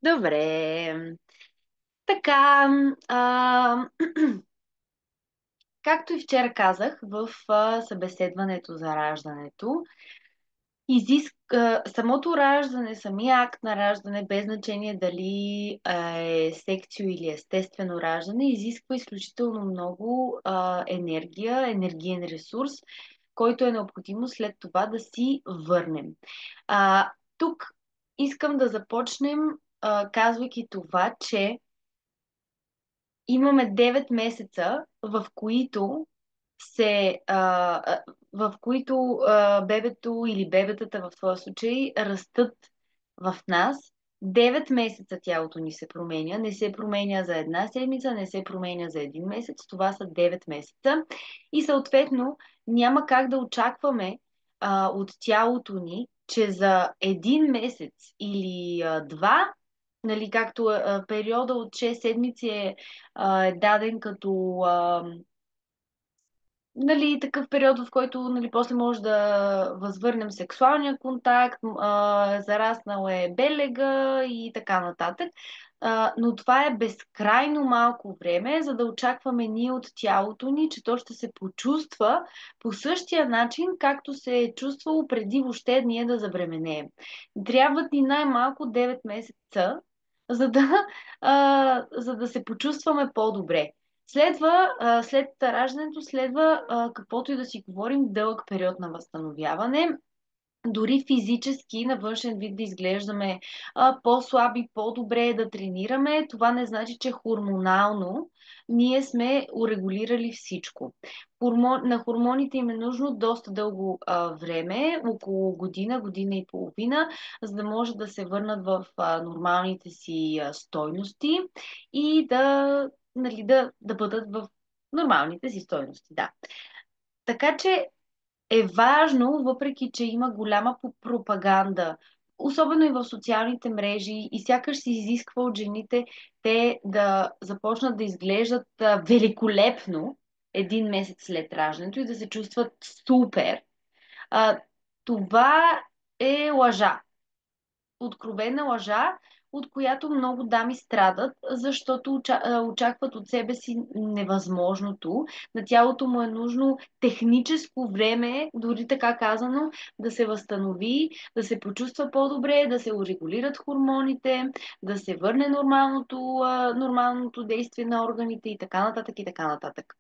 Добре. Така, а, както и вчера казах в събеседването за раждането, самото раждане, самия акт на раждане, без значение дали е секцио или естествено раждане, изисква изключително много енергия, енергиен ресурс, който е необходимо след това да си върнем. Тук искам да започнем, казвайки това, че имаме 9 месеца, в които бебето или бебетата в твоя случай растат в нас. 9 месеца тялото ни се променя. Не се променя за една седмица, не се променя за един месец. Това са 9 месеца. И съответно няма как да очакваме от тялото ни, че за един месец или два, нали, както периода от 6 седмици е даден като нали, такъв период, в който нали, после може да възвърнем сексуалния контакт, зараснал е белега и така нататък. Но това е безкрайно малко време, за да очакваме ние от тялото ни, че то ще се почувства по същия начин, както се е чувствало преди въобще ние да забременеем. Трябват ни най-малко 9 месеца, за да, за да се почувстваме по-добре. След раждането следва, каквото и да си говорим, дълъг период на възстановяване. Дори физически на външен вид да изглеждаме по-слаби, по-добре е да тренираме. Това не значи, че хормонално ние сме урегулирали всичко. На хормоните им е нужно доста дълго време, около година, година и половина, за да може да се върнат в нормалните си стойности и нали, да бъдат в нормалните си стойности. Да. Така че е важно, въпреки че има голяма пропаганда, особено и в социалните мрежи, и сякаш се изисква от жените те да започнат да изглеждат великолепно един месец след раждането и да се чувстват супер. А, Това е лъжа, откровена лъжа, от която много дами страдат, защото очакват от себе си невъзможното. На тялото му е нужно техническо време, дори така казано, да се възстанови, да се почувства по-добре, да се урегулират хормоните, да се върне нормалното действие на органите и така нататък и така нататък.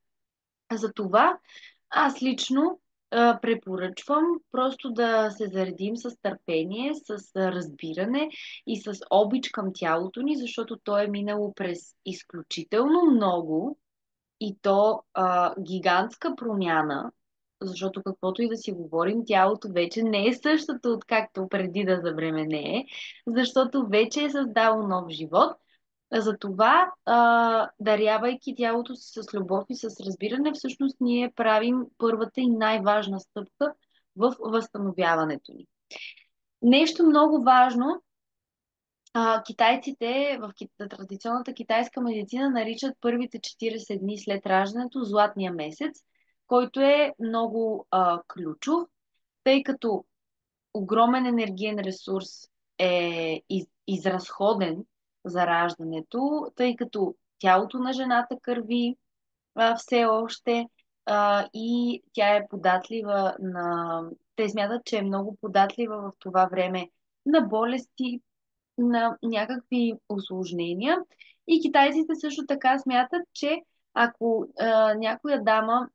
Затова аз лично препоръчвам просто да се заредим с търпение, с разбиране и с обич към тялото ни, защото то е минало през изключително много и то гигантска промяна, защото каквото и да си говорим, тялото вече не е същото, откакто преди да забременее, защото вече е създало нов живот. Затова, дарявайки тялото си с любов и с разбиране, всъщност ние правим първата и най-важна стъпка в възстановяването ни. Нещо много важно, китайците в традиционната китайска медицина наричат първите 40 дни след раждането златния месец, който е много ключов, тъй като огромен енергиен ресурс е изразходен за раждането, тъй като тялото на жената кърви все още и тя е податлива на... Те смятат, че е много податлива в това време на болести, на някакви осложнения. И китайците също така смятат, че ако някоя дама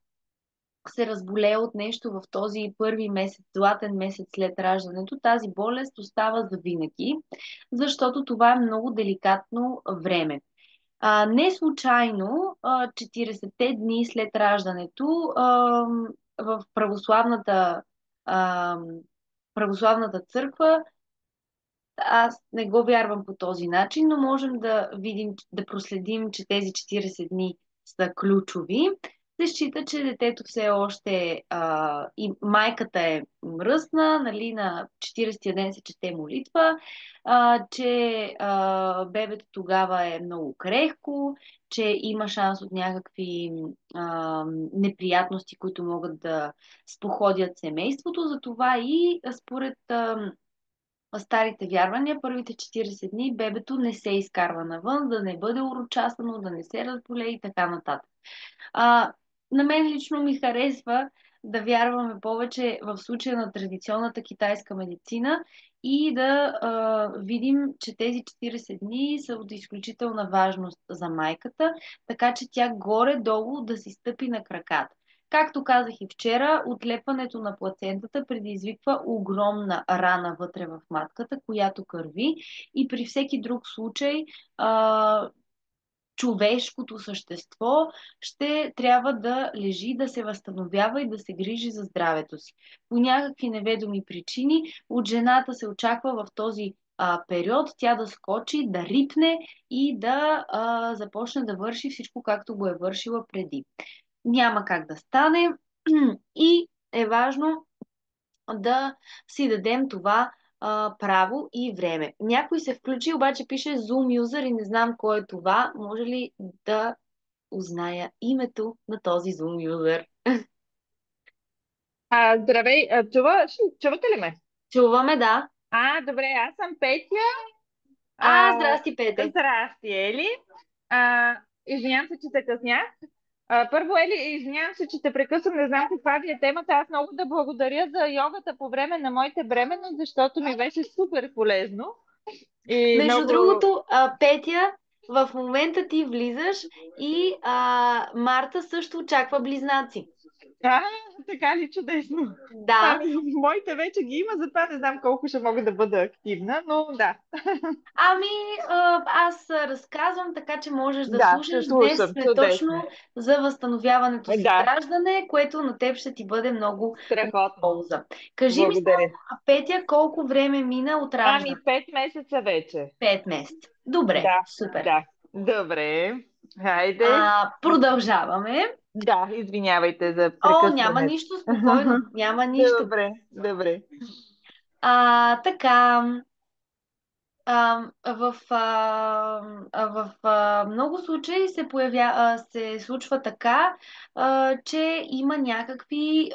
се разболее от нещо в този първи месец, златен месец след раждането, тази болест остава за винаги, защото това е много деликатно време. Не случайно 40-те дни след раждането в а, православната църква, аз не го вярвам по този начин, но можем да видим, да проследим, че тези 40 дни са ключови. Се счита, че детето все още и майката е мръсна, нали, на 40-я ден се чете молитва, че бебето тогава е много крехко, че има шанс от някакви неприятности, които могат да споходят семейството. Затова и според старите вярвания, първите 40 дни бебето не се изкарва навън, да не бъде урочасано, да не се разболее и така нататък. А, на мен лично ми харесва да вярваме повече в случая на традиционната китайска медицина и да видим, че тези 40 дни са от изключителна важност за майката, така че тя горе-долу да си стъпи на краката. Както казах и вчера, отлепването на плацентата предизвиква огромна рана вътре в матката, която кърви и при всеки друг случай човешкото същество ще трябва да лежи, да се възстановява и да се грижи за здравето си. По някакви неведоми причини от жената се очаква в този период тя да скочи, да рипне и да започне да върши всичко както го е вършила преди. Няма как да стане и е важно да си дадем това право и време. Някой се включи, обаче пише Zoom user и не знам кой е това. Може ли да узная името на този Zoom user? Здравей, чувате ли ме? Чуваме, да. Добре, аз съм Петя. А, Здрасти, Пете. Здрасти, Ели. Извинявам се, че се къснях. Първо, Ели, извинявам се, че те прекъсвам, не знам каква ви е темата. Аз много да благодаря за йогата по време на моите бременност, защото ми беше супер полезно. И Между много... другото, Петя, в момента ти влизаш и Марта също очаква близнаци. А, така ли, чудесно. Да. Моите вече ги има, затова не знам колко ще мога да бъда активна, но да. Ами, аз разказвам така, че можеш да Да, ще слушаш. Днес слушам. сме Чудесно. точно за възстановяването след Да, раждане, което на теб ще ти бъде много от страхотно. полза. Кажи ми Благодаря. само, Петя, колко време мина от раждане? 5 месеца вече. 5 месеца. Добре, Да, супер. да. Добре. Хайде. Продължаваме. Да, извинявайте за О, няма прекъсването. нищо, спокойно. Няма нищо. Добре, добре. Така. В много случаи се случва така, че има някакви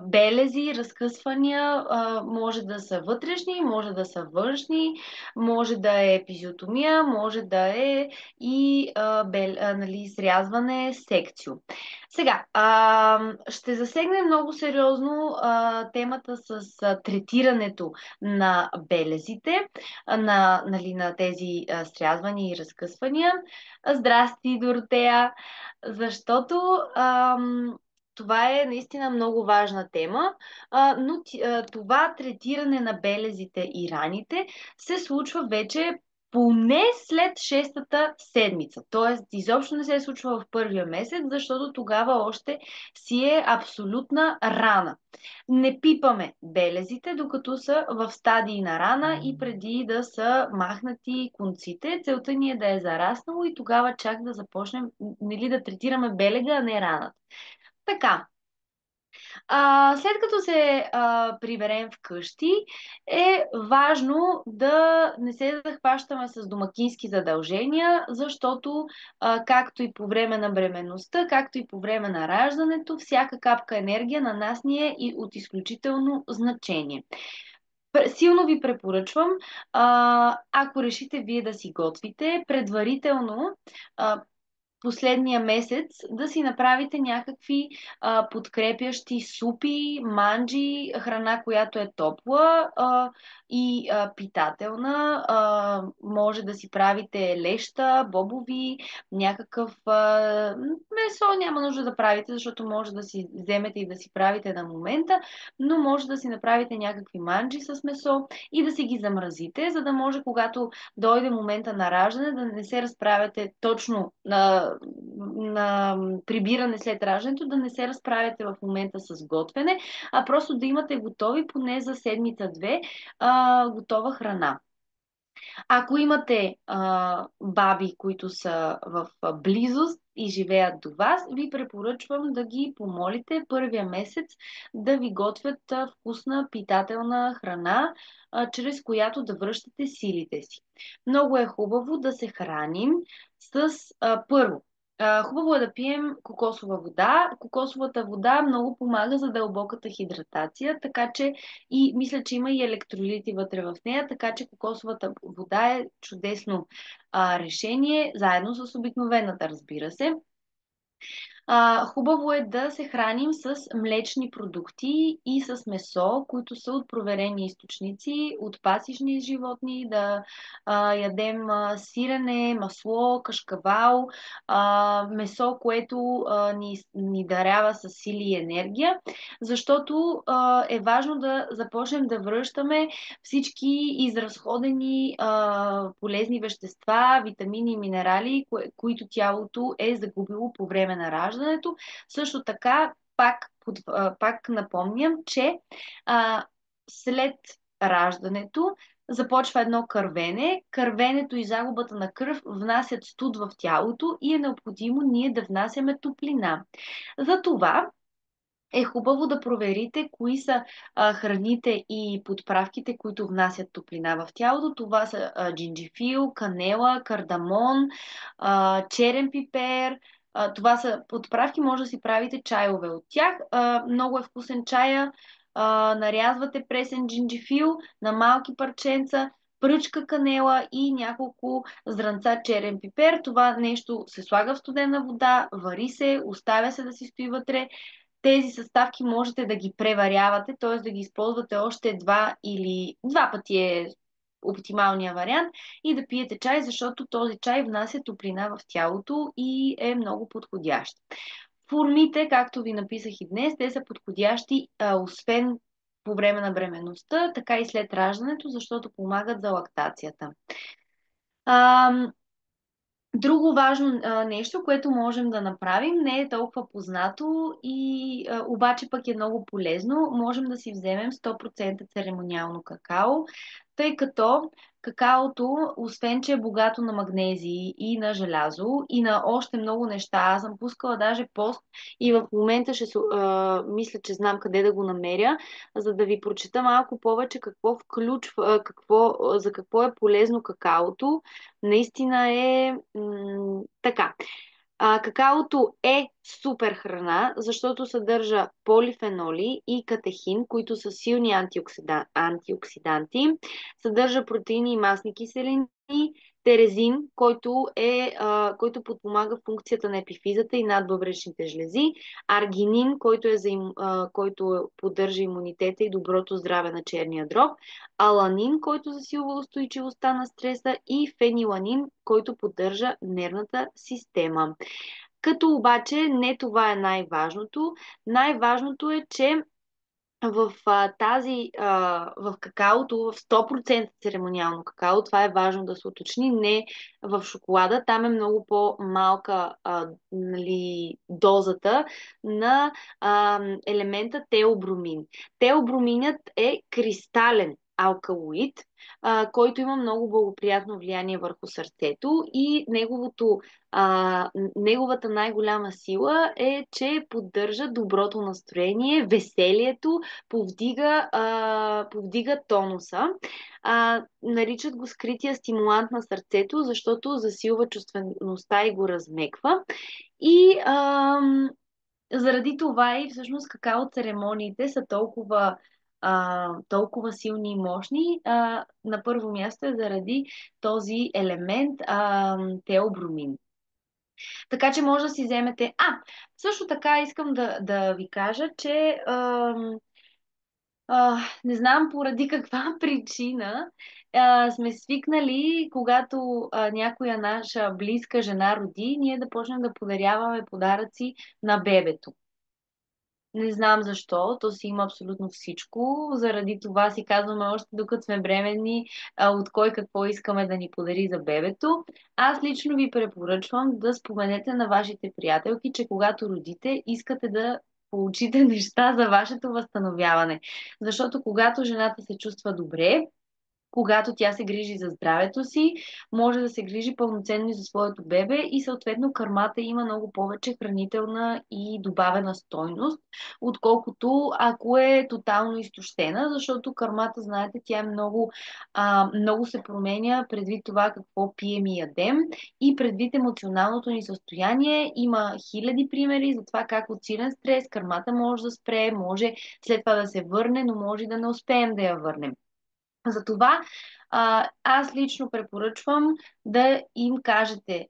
белези, разкъсвания, може да са вътрешни, може да са външни, може да е епизиотомия, може да е и нали, срязване, секцио. Сега, ще засегнем много сериозно темата с третирането на белезите, нали, на тези срязвания и разкъсвания. Здрасти, Доротея! Защото това е наистина много важна тема, но това третиране на белезите и раните се случва вече поне след шестата седмица. Тоест, изобщо не се случва в първия месец, защото тогава още си е абсолютна рана. Не пипаме белезите, докато са в стадии на рана и преди да са махнати конците. Целта ни е да е зараснало и тогава чак да започнем, нали, да третираме белега, а не раната. Така, след като се приберем вкъщи, е важно да не се захващаме с домакински задължения, защото както и по време на бременността, както и по време на раждането, всяка капка енергия на нас ни е и от изключително значение. Силно ви препоръчвам, ако решите вие да си готвите, предварително последния месец да си направите някакви подкрепящи супи, манджи, храна, която е топла и питателна. Може да си правите леща, бобови, някакъв месо няма нужда да правите, защото може да си вземете и да си правите на момента, но може да си направите някакви манджи с месо и да си ги замразите, за да може когато дойде момента на раждане, да не се разправяте точно на прибиране след раждането, да не се разправяте в момента с готвене, а просто да имате готови поне за седмица-две готова храна. Ако имате баби, които са в близост и живеят до вас, ви препоръчвам да ги помолите първия месец да ви готвят вкусна, питателна храна, чрез която да връщате силите си. Много е хубаво да се храним с първо. Хубаво е да пием кокосова вода. Кокосовата вода много помага за дълбоката хидратация, така че и мисля, че има и електролити вътре в нея, така че кокосовата вода е чудесно решение, заедно с обикновената, разбира се. Хубаво е да се храним с млечни продукти и с месо, които са от проверени източници, от пасищни животни, да ядем сирене, масло, кашкавал, месо, което ни дарява с сили и енергия, защото е важно да започнем да връщаме всички изразходени полезни вещества, витамини и минерали, които тялото е загубило по време на раждането. Също така, пак напомням, че след раждането започва едно кървене. Кървенето и загубата на кръв внасят студ в тялото и е необходимо ние да внасяме топлина. Затова е хубаво да проверите кои са храните и подправките, които внасят топлина в тялото. Това са джинджифил, канела, кардамон, черен пипер. Това са подправки, може да си правите чайове от тях. Много е вкусен чая. Нарязвате пресен джинджифил на малки парченца, пръчка канела и няколко зранца черен пипер. Това нещо се слага в студена вода, вари се, оставя се да си стои вътре. Тези съставки можете да ги преварявате, т.е. да ги използвате още два или два пъти е оптималния вариант и да пиете чай, защото този чай внася топлина в тялото и е много подходящ. Формите, както ви написах и днес, те са подходящи, освен по време на бременността, така и след раждането, защото помагат за лактацията. Друго важно нещо, което можем да направим, не е толкова познато и обаче пък е много полезно. Можем да си вземем 100% церемониално какао, тъй като какаото, освен че е богато на магнезии и на желязо и на още много неща, аз съм пускала даже пост и в момента мисля, че знам къде да го намеря, за да ви прочета малко повече какво включва, за какво е полезно какаото. Наистина е така. Какаото е супер храна, защото съдържа полифеноли и катехин, които са силни антиоксиданти. Съдържа протеини и масни киселини, терезин, който подпомага функцията на епифизата и надбъбречните жлези, аргинин, който поддържа имунитета и доброто здраве на черния дроб, аланин, който засилва устойчивостта на стреса и фениланин, който поддържа нервната система. Като обаче не това е най-важното. Най-важното е, че в какаото, в 100% церемониално какао, това е важно да се уточни, не в шоколада, там е много по-малка нали, дозата на елемента теобромин. Теоброминът е кристален алкалоид, който има много благоприятно влияние върху сърцето и неговата най-голяма сила е, че поддържа доброто настроение, веселието, повдига тонуса. Наричат го скрития стимулант на сърцето, защото засилва чувствеността и го размеква. И заради това и всъщност какао церемониите са толкова силни и мощни. На първо място е заради този елемент теобромин. Така че може да си вземете. Също така искам да ви кажа, че не знам поради каква причина сме свикнали, когато някоя наша близка жена роди, ние да почнем да подаряваме подаръци на бебето. Не знам защо, то си има абсолютно всичко. Заради това си казваме още докато сме бременни, от кой какво искаме да ни подари за бебето. Аз лично ви препоръчвам да споменете на вашите приятелки, че когато родите, искате да получите неща за вашето възстановяване. Защото когато жената се чувства добре, когато тя се грижи за здравето си, може да се грижи пълноценно и за своето бебе и съответно кърмата има много повече хранителна и добавена стойност, отколкото ако е тотално изтощена, защото кърмата, знаете, тя е много се променя предвид това какво пием и ядем и предвид емоционалното ни състояние. Има хиляди примери за това как от силен стрес кърмата може да спре, може след това да се върне, но може и да не успеем да я върнем. Затова аз лично препоръчвам да им кажете,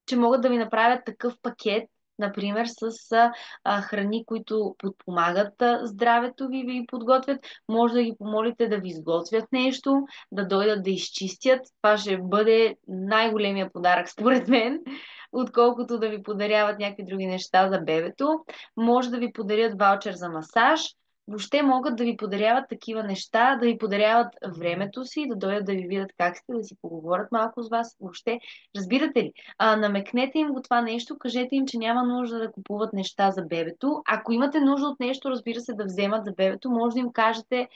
че могат да ви направят такъв пакет, например, с храни, които подпомагат здравето ви, ви подготвят. Може да ги помолите да ви изготвят нещо, да дойдат да изчистят. Това ще бъде най-големия подарък, според мен, отколкото да ви подаряват някакви други неща за бебето. Може да ви подарят ваучер за масаж. Въобще могат да ви подаряват такива неща, да ви подаряват времето си, да дойдат да ви видят как сте, да си поговорят малко с вас. Въобще, разбирате ли? Намекнете им го това нещо, кажете им, че няма нужда да купуват неща за бебето. Ако имате нужда от нещо, разбира се, да вземат за бебето, може да им кажете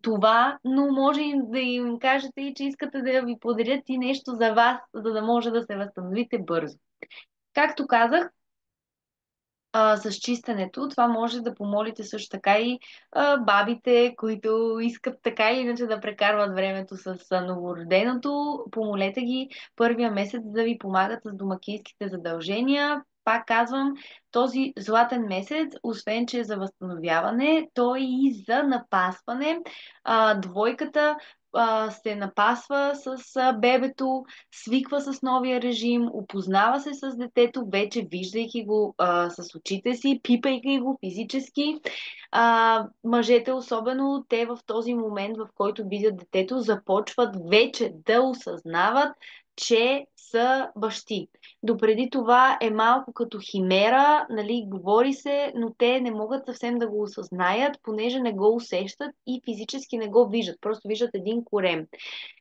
това, но може да им кажете и, че искате да ви подарят и нещо за вас, за да може да се възстановите бързо. Както казах, с чистенето. Това може да помолите също така и бабите, които искат така или иначе да прекарват времето с новороденото. Помолете ги първия месец да ви помагат с домакинските задължения. Пак казвам, този златен месец, освен че е за възстановяване, то е и за напасване. Двойката се напасва с бебето, свиква с новия режим, опознава се с детето, вече виждайки го с очите си, пипайки го физически. Мъжете, особено те в този момент, в който видят детето, започват вече да осъзнават, че са бащи. Допреди това е малко като химера, нали, говори се, но те не могат съвсем да го осъзнаят, понеже не го усещат и физически не го виждат. Просто виждат един корем.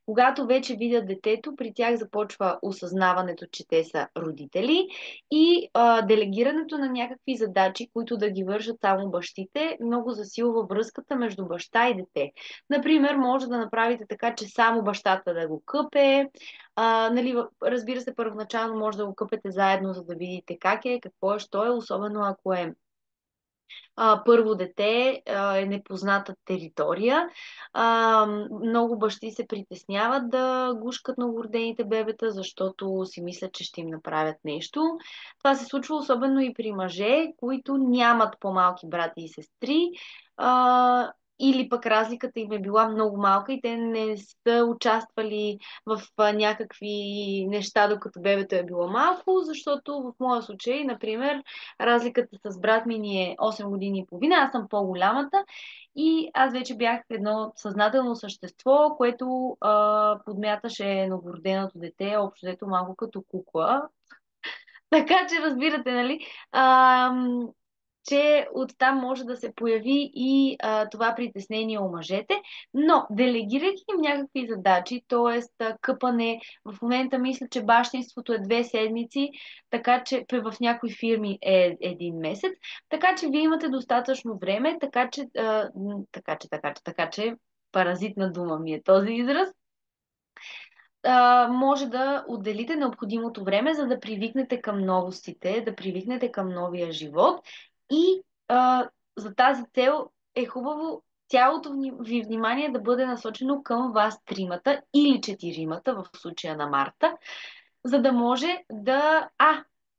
Когато вече видят детето, при тях започва осъзнаването, че те са родители и делегирането на някакви задачи, които да ги вършат само бащите, много засилва връзката между баща и дете. Например, може да направите така, че само бащата да го къпе. Нали, разбира се, първоначално може да го къпете заедно, за да видите как е, какво е, що е, особено ако е първо дете, е непозната територия. Много бащи се притесняват да гушкат новородените бебета, защото си мислят, че ще им направят нещо. Това се случва особено и при мъже, които нямат по-малки брати и сестри. Или пък разликата им е била много малка и те не са участвали в някакви неща, докато бебето е било малко, защото в моя случай, например, разликата с брат ми ни е 8 години и половина, аз съм по-голямата и аз вече бях едно съзнателно същество, което подмяташе новороденото дете, общо дето малко като кукла. Така че разбирате, нали? А, че оттам може да се появи и това притеснение у мъжете, но делегирайки им някакви задачи, т.е. къпане, в момента мисля, че бащинството е 2 седмици, така че в някои фирми е 1 месец, така че вие имате достатъчно време, така че, паразитна дума ми е този израз, може да отделите необходимото време, за да привикнете към новостите, да привикнете към новия живот и за тази цел е хубаво цялото ви внимание да бъде насочено към вас тримата или четиримата в случая на Марта, за да може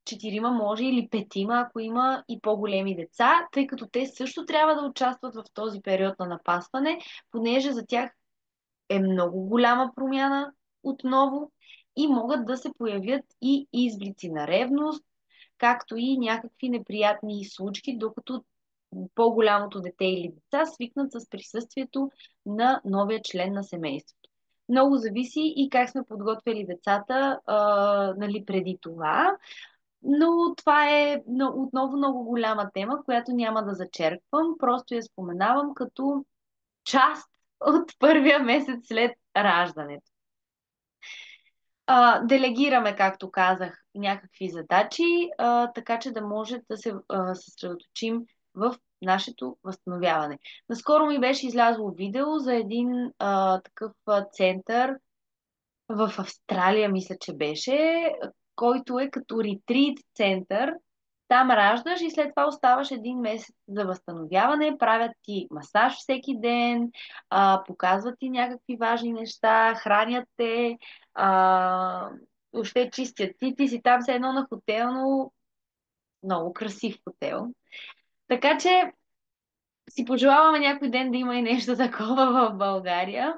четирима може или петима, ако има и по-големи деца, тъй като те също трябва да участват в този период на напасване, понеже за тях е много голяма промяна отново и могат да се появят и изблици на ревност, както и някакви неприятни случки, докато по-голямото дете или деца свикнат с присъствието на новия член на семейството. Много зависи и как сме подготвили децата нали, преди това, но това е отново много голяма тема, която няма да зачерквам, просто я споменавам като част от първия месец след раждането. Делегираме, както казах, някакви задачи, така че да може да се съсредоточим в нашето възстановяване. Наскоро ми беше излязло видео за един такъв център в Австралия, мисля, че беше, който е като ретрит център. Там раждаш и след това оставаш един месец за възстановяване, правят ти масаж всеки ден, показват ти някакви важни неща, хранят те, въобще чистят ти си там все едно на хотел, но много красив хотел. Така че си пожелаваме някой ден да има и нещо такова в България,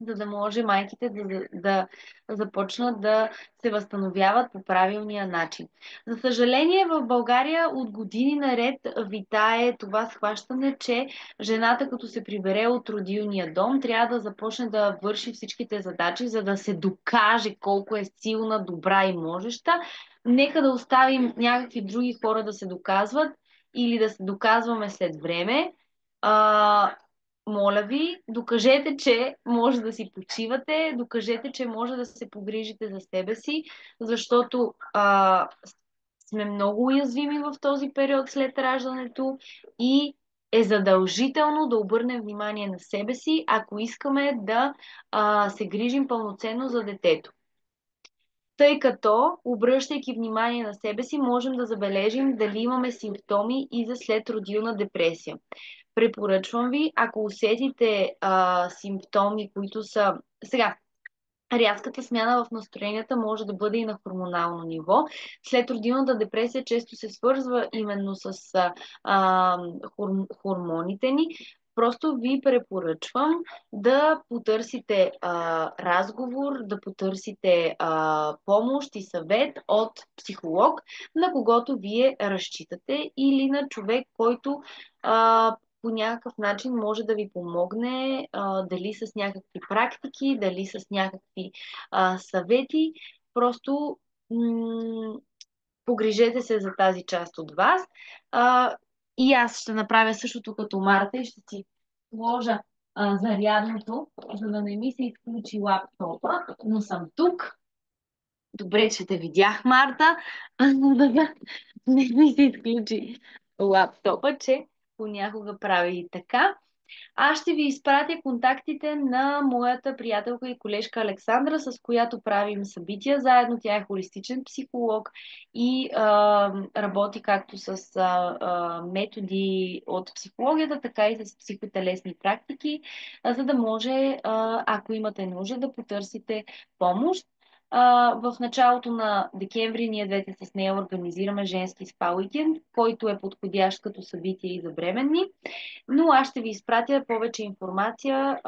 за да може майките да започнат да се възстановяват по правилния начин. За съжаление, в България от години наред витае това схващане, че жената, като се прибере от родилния дом, трябва да започне да върши всичките задачи, за да се докаже колко е силна, добра и можеща. Нека да оставим някакви други хора да се доказват или да се доказваме след време. А, Моля ви, докажете, че може да си почивате, докажете, че може да се погрижите за себе си, защото сме много уязвими в този период след раждането и е задължително да обърнем внимание на себе си, ако искаме да се грижим пълноценно за детето. Тъй като, обръщайки внимание на себе си, можем да забележим дали имаме симптоми и за следродилна депресия. Препоръчвам ви, ако усетите симптоми, които са... Сега, рязката смяна в настроенията може да бъде и на хормонално ниво. Следродилната депресия често се свързва именно с а, хормоните ни. Просто ви препоръчвам да потърсите разговор, да потърсите помощ и съвет от психолог, на когото вие разчитате, или на човек, който по някакъв начин може да ви помогне, дали с някакви практики, дали с някакви съвети. Просто погрижете се за тази част от вас. А, и аз ще направя същото като Марта и ще си сложа зарядното, за да не ми се изключи лаптопа, но съм тук. Добре, че те видях, Марта, но да не ми се изключи лаптопа, че понякога прави и така. Аз ще ви изпратя контактите на моята приятелка и колежка Александра, с която правим събития заедно. Тя е холистичен психолог и работи както с методи от психологията, така и с психотелесни практики, за да може, ако имате нужда, да потърсите помощ. В началото на декември ние двете с нея организираме женски спа уикенд, който е подходящ като събитие и за бременни. Но аз ще ви изпратя повече информация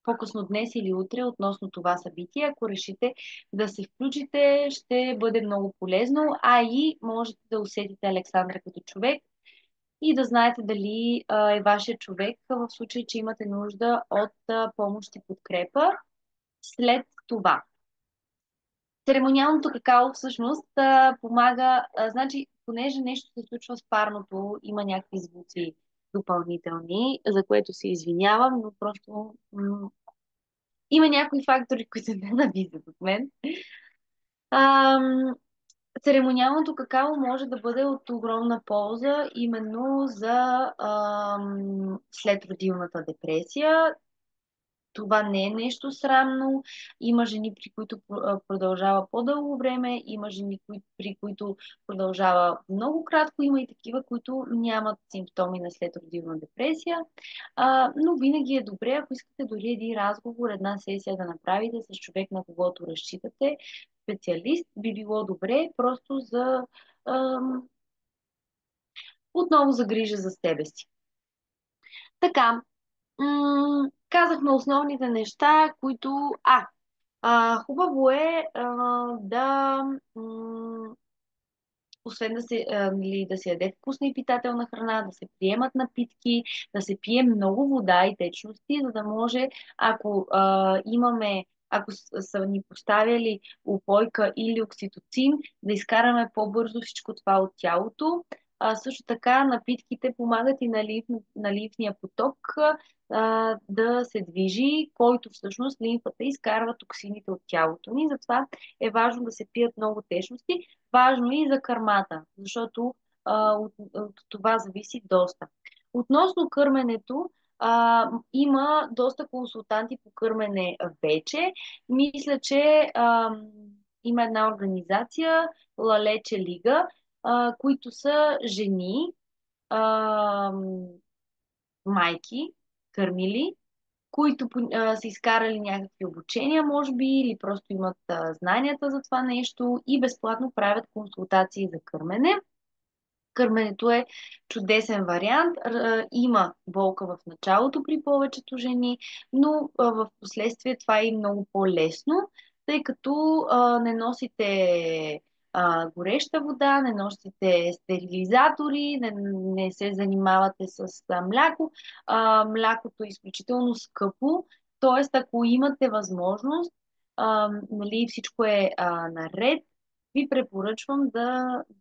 по-късно днес или утре относно това събитие. Ако решите да се включите, ще бъде много полезно, а и можете да усетите Александра като човек и да знаете дали е вашия човек в случай, че имате нужда от помощ и подкрепа след това. Церемониалното какао всъщност помага, значи, понеже нещо се случва с парното, има някакви звуци допълнителни, за което се извинявам, но просто има някои фактори, които не нависят от мен. Ам, Церемониалното какао може да бъде от огромна полза именно за следродилната депресия. Това не е нещо срамно. Има жени, при които продължава по-дълго време, има жени, при които продължава много кратко, има и такива, които нямат симптоми на следродилна депресия. Но винаги е добре, ако искате дори един разговор, една сесия да направите с човек, на когото разчитате, специалист, би било добре просто за отново за грижа за себе си. Така, казахме основните неща, които... хубаво е да... освен да се яде вкусна и питателна храна, да се приемат напитки, да се пие много вода и течности, за да може, ако ако са ни поставяли упойка или окситоцин, да изкараме по-бързо всичко това от тялото. Също така напитките помагат и на ливния поток да се движи, който всъщност лимфата изкарва токсините от тялото ни. Затова е важно да се пият много течности. Важно е и за кърмата, защото от това зависи доста. Относно кърменето, има доста консултанти по кърмене вече. Мисля, че има една организация, Лалече Лига, които са жени, а, майки, кърмили, които са изкарали някакви обучения, може би, или просто имат знанията за това нещо и безплатно правят консултации за кърмене. Кърменето е чудесен вариант. Има болка в началото при повечето жени, но в последствие това е и много по-лесно, тъй като не носите гореща вода, не носите стерилизатори, не се занимавате с мляко. Млякото е изключително скъпо, т.е. ако имате възможност, нали, всичко е наред, ви препоръчвам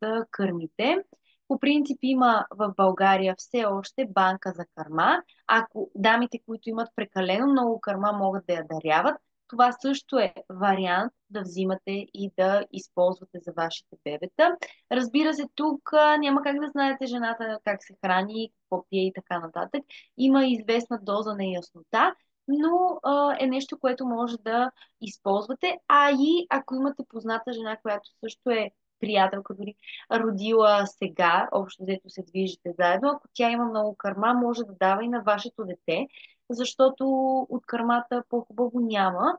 да кърмите. По принцип има в България все още банка за кърма. Ако дамите, които имат прекалено много кърма, могат да я даряват, това също е вариант да взимате и да използвате за вашите бебета. Разбира се, тук няма как да знаете жената как се храни, какво пие и така нататък. Има известна доза неяснота, но е нещо, което може да използвате. А и ако имате позната жена, която също е приятелка, дори родила сега, общо дето се движите заедно, ако тя има много кърма, може да дава и на вашето дете, защото от кърмата по-хубаво няма.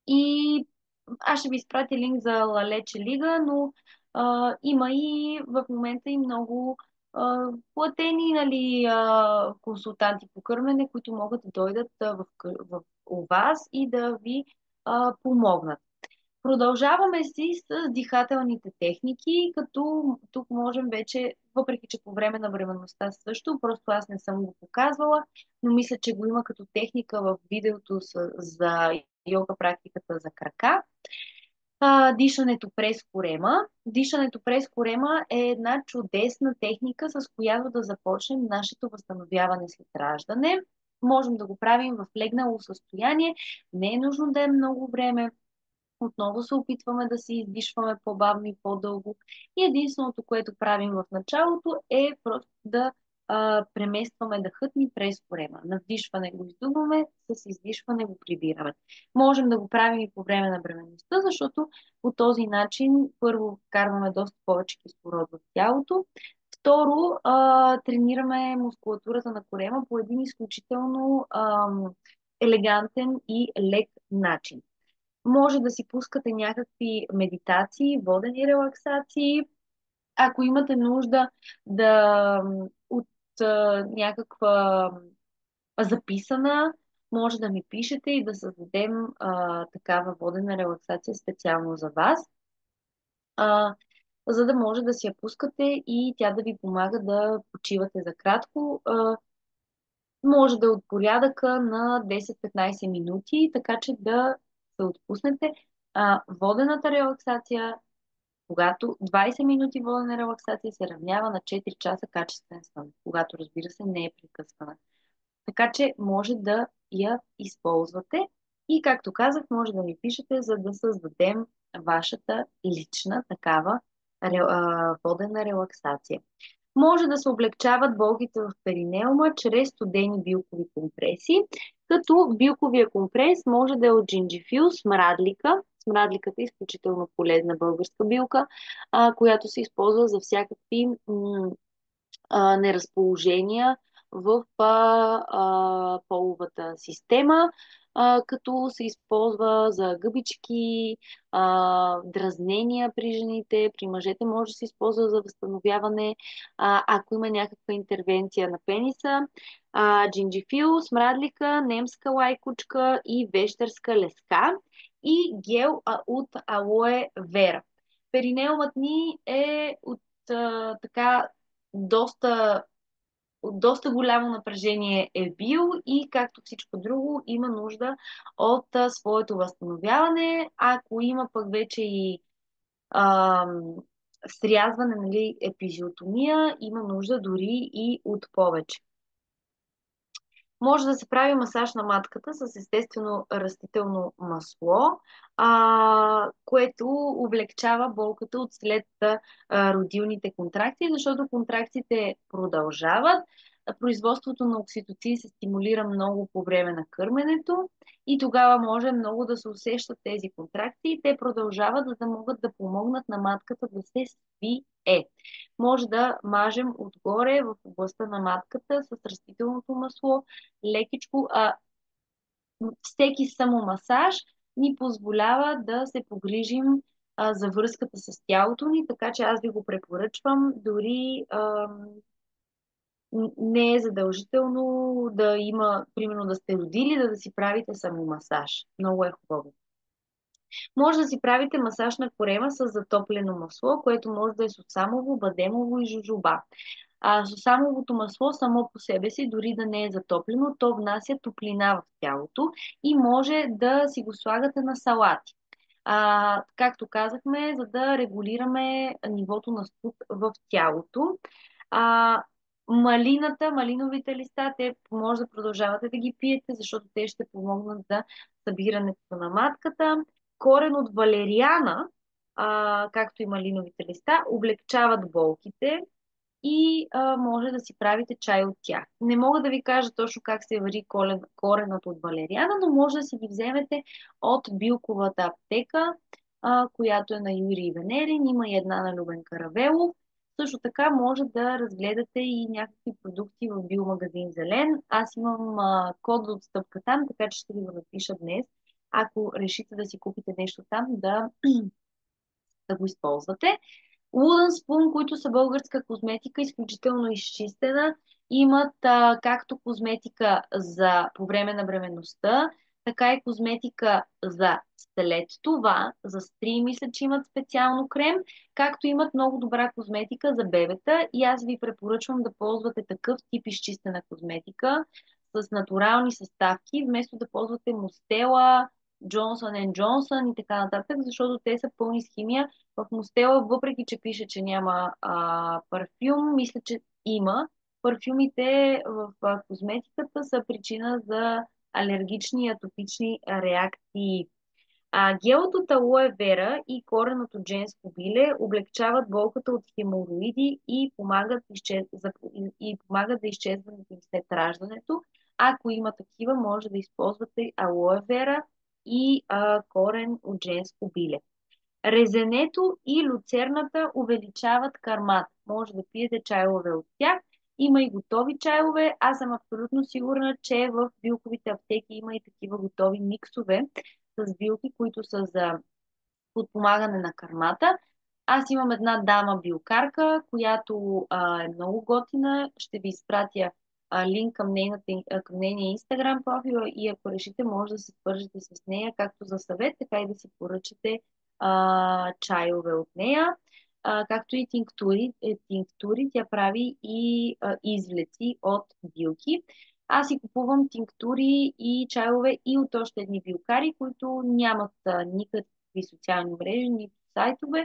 И аз ще ви изпратя линк за Лалече Лига, но има и в момента и много платени, нали, консултанти по кърмене, които могат да дойдат у вас и да ви помогнат. Продължаваме си с дихателните техники, като тук можем вече, въпреки че по време на бременността също, просто аз не съм го показвала, но мисля, че го има като техника в видеото за йога практиката за крака. Дишането през корема. Дишането през корема е една чудесна техника, с която да започнем нашето възстановяване след раждане. Можем да го правим в легнало състояние, не е нужно да е много време. Отново се опитваме да се издишваме по-бавно и по-дълго. И единственото, което правим в началото е просто да преместваме дъхът ни през корема. На вдишване го издуваме, с издишване го прибираме. Можем да го правим и по време на бременността, защото по този начин първо вкарваме доста повече кислород в тялото. Второ, тренираме мускулатурата на корема по един изключително елегантен и лек начин. Може да си пускате някакви медитации, водени релаксации. Ако имате нужда от някаква записана, може да ми пишете и да създадем такава водена релаксация специално за вас, а, за да може да си я пускате и тя да ви помага да почивате за кратко. Може да е от порядъка на 10-15 минути, така че да се отпуснете. Водената релаксация, когато 20 минути водена релаксация се равнява на 4 часа качествен сън, когато разбира се не е прекъсвана. Така че може да я използвате и както казах, може да ми пишете, за да създадем вашата лична такава водена релаксация. Може да се облегчават болките в перинеума чрез студени билкови компреси, като билковия компрес може да е от джинджифил, смрадлика. Смрадликата е изключително полезна българска билка, която се използва за всякакви неразположения в половата система, като се използва за гъбички, дразнения при жените, при мъжете може да се използва за възстановяване, ако има някаква интервенция на пениса. Джинджифил, смрадлика, немска лайкучка и вещерска леска и гел от алоe вера. Перинеумът ни е от така доста, доста голямо напрежение е бил и както всичко друго има нужда от своето възстановяване. Ако има пък вече и ам, срязване, нали, епизиотомия, има нужда дори и от повече. Може да се прави масаж на матката с естествено растително масло, което облегчава болката от след родилните контракции, защото контракциите продължават. Производството на окситоцин се стимулира много по време на кърменето и тогава може много да се усещат тези контракции. Те продължават, за да могат да помогнат на матката да се свие. Може да мажем отгоре в областта на матката с растителното масло, лекичко, всеки самомасаж ни позволява да се погрижим за връзката с тялото ни, така че аз ви го препоръчвам. Дори не е задължително да има, примерно да сте родили, да си правите самомасаж. Много е хубаво. Може да си правите масаж на корема с затоплено масло, което може да е сусамово, бадемово и жужоба. Сусамовото масло само по себе си, дори да не е затоплено, то внася топлина в тялото и може да си го слагате на салати. Както казахме, за да регулираме нивото на студ в тялото. А, малиновите листа, те може да продължавате да ги пиете, защото те ще помогнат за събирането на матката. Корен от валериана, както и малиновите листа, облегчават болките и може да си правите чай от тях. Не мога да ви кажа точно как се вари коренът от валериана, но може да си ги вземете от билковата аптека, която е на Юрий Венерин. Има и една на Любен Каравелов. Също така може да разгледате и някакви продукти в биомагазин Зелен. Аз имам код за отстъпка там, така че ще ви го напиша днес. Ако решите да си купите нещо там, да го използвате. Wooden Spoon, които са българска козметика, изключително изчистена. Имат както козметика за по време на бременността, така и козметика за след това. За стри, мисля, че имат специално крем, както имат много добра козметика за бебета. И аз ви препоръчвам да ползвате такъв тип изчистена козметика с натурални съставки, вместо да ползвате Мустела, Johnson Johnson и така нататък, защото те са пълни с химия. В Мустела, въпреки че пише, че няма парфюм, мисля, че има. Парфюмите в козметиката са причина за алергични и атопични реакции. Гелът от алоe вера и кореното женско биле облегчават болката от хемороиди и помагат за изчезването им след раждането. Ако има такива, може да използвате алоe вера и корен от женско биле. Резенето и люцерната увеличават кармата. Може да пиете чайове от тях. Има и готови чайове. Аз съм абсолютно сигурна, че в билковите аптеки има и такива готови миксове с билки, които са за подпомагане на кармата. Аз имам една дама билкарка, която е много готина. Ще ви изпратя линк към нейния инстаграм профил и ако решите, може да се свържете с нея, както за съвет, така и да си поръчате чайове от нея. Както и тинктури, тя прави и извлеци от билки. Аз си купувам тинктури и чайове и от още едни билкари, които нямат никакви социални мрежи, нито сайтове.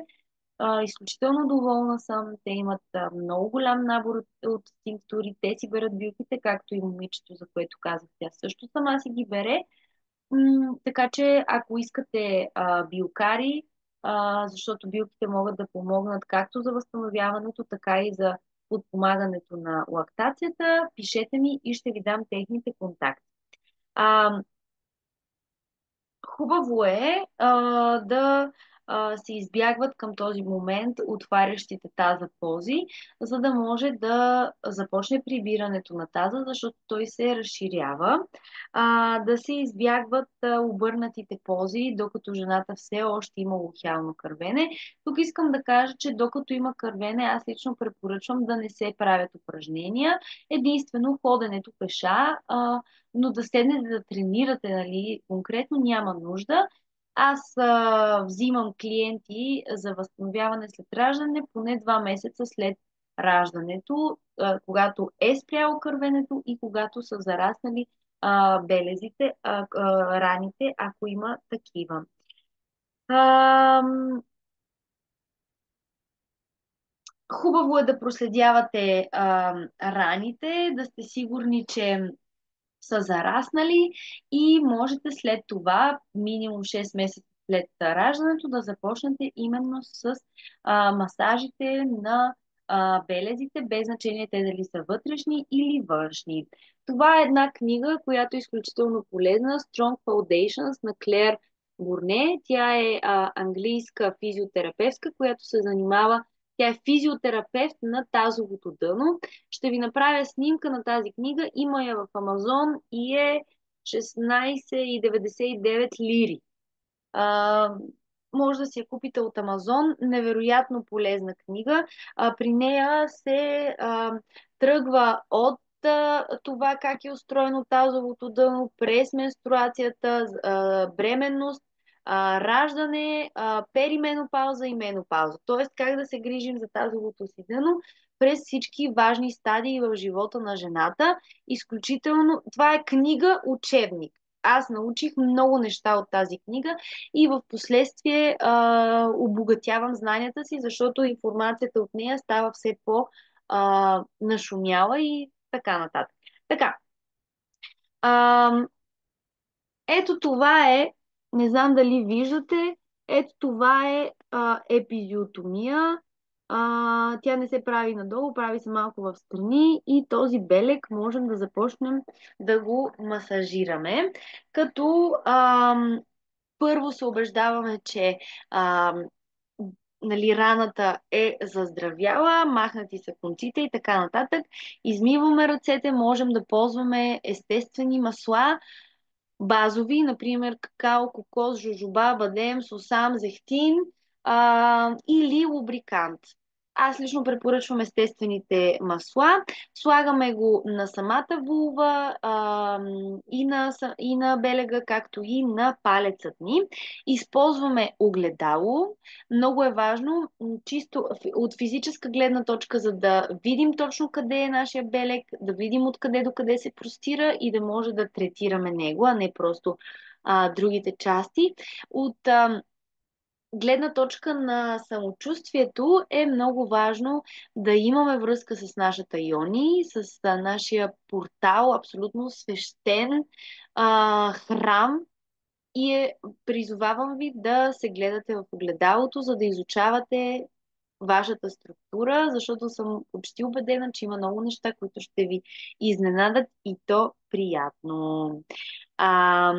Изключително доволна съм. Те имат много голям набор от тинктури. Те си берат билките, както и момичето, за което казах. Тя също сама си ги бере. Така че, ако искате билкари, защото билките могат да помогнат както за възстановяването, така и за подпомагането на лактацията, пишете ми и ще ви дам техните контакти. А, Хубаво е да се избягват към този момент отварящите таза пози, за да може да започне прибирането на таза, защото той се разширява. Да се избягват обърнатите пози, докато жената все още има лухиално кървене. Тук искам да кажа, че докато има кървене, аз лично препоръчвам да не се правят упражнения. Единствено ходенето пеша, но да седнете да тренирате, нали, конкретно няма нужда. Аз взимам клиенти за възстановяване след раждане поне 2 месеца след раждането, когато е спряло кървенето и когато са зараснали белезите, раните, ако има такива. Хубаво е да проследявате раните, да сте сигурни, че са зараснали и можете след това, минимум 6 месеца след раждането, да започнете именно с масажите на белезите, без значение те дали са вътрешни или външни. Това е една книга, която е изключително полезна. Strong Foundations на Клер Бурне. Тя е английска физиотерапевтка, която се занимава. Тя е физиотерапевт на тазовото дъно. Ще ви направя снимка на тази книга. Има я в Амазон и е 16,99 лири. А, може да си я купите от Амазон. Невероятно полезна книга. При нея се тръгва от това как е устроено тазовото дъно, през менструацията, бременност, раждане, перименопауза и менопауза. Тоест как да се грижим за тазовото си дъно през всички важни стадии в живота на жената. Изключително, това е книга учебник. Аз научих много неща от тази книга и в последствие обогатявам знанията си, защото информацията от нея става все по-нашумяла и така нататък. Така, а, ето това е, не знам дали виждате, ето това е епизиотомия. Тя не се прави надолу, прави се малко в страни и този белег можем да започнем да го масажираме, като първо се убеждаваме, че а, нали, раната е заздравяла, махнати са конците и така нататък. Измиваме ръцете, можем да ползваме естествени масла, базови, например какао, кокос, жожоба, бадем, сусам, зехтин или лубрикант. Аз лично препоръчвам естествените масла. Слагаме го на самата вулва и на белега, както и на палецът ни. Използваме огледало. Много е важно, чисто от физическа гледна точка, за да видим точно къде е нашия белег, да видим откъде до къде се простира и да може да третираме него, а не просто другите части. От гледна точка на самочувствието е много важно да имаме връзка с нашата йони, с нашия портал, абсолютно свещен храм, и призовавам ви да се гледате в огледалото, за да изучавате вашата структура, защото съм почти убедена, че има много неща, които ще ви изненадат и то приятно. А,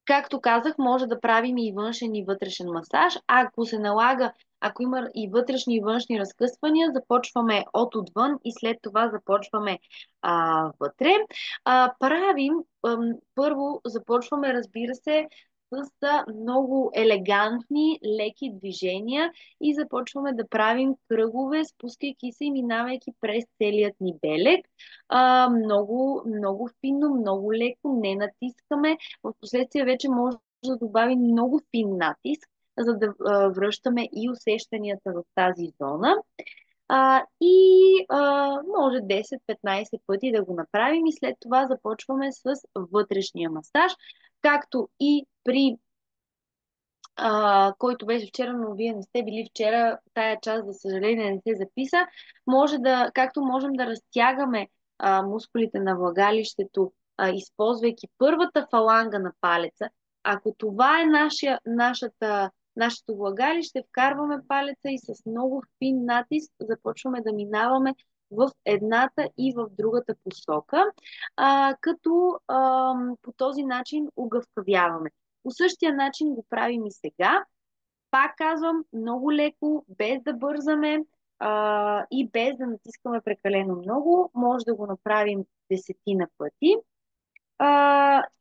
Както казах, може да правим и външен и вътрешен масаж. Ако се налага, ако има и вътрешни и външни разкъсвания, започваме от отвън и след това започваме вътре. Първо започваме, разбира се, с много елегантни, леки движения и започваме да правим кръгове, спускайки се и минавайки през целият ни белег. Много, много финно, много леко, не натискаме. В последствие вече може да добавим много фин натиск, за да връщаме и усещанията в тази зона. Може 10-15 пъти да го направим и след това започваме с вътрешния масаж, както и при който беше вчера, но вие не сте били вчера, тая част, за съжаление, не се записа. Както можем да разтягаме мускулите на влагалището, използвайки първата фаланга на палеца, ако това е нашето влагалище, вкарваме палеца и с много фин натиск започваме да минаваме в едната и в другата посока, по този начин угъвкавяваме. По същия начин го правим и сега. Пак казвам, много леко, без да бързаме и без да натискаме прекалено много. Може да го направим десетина пъти.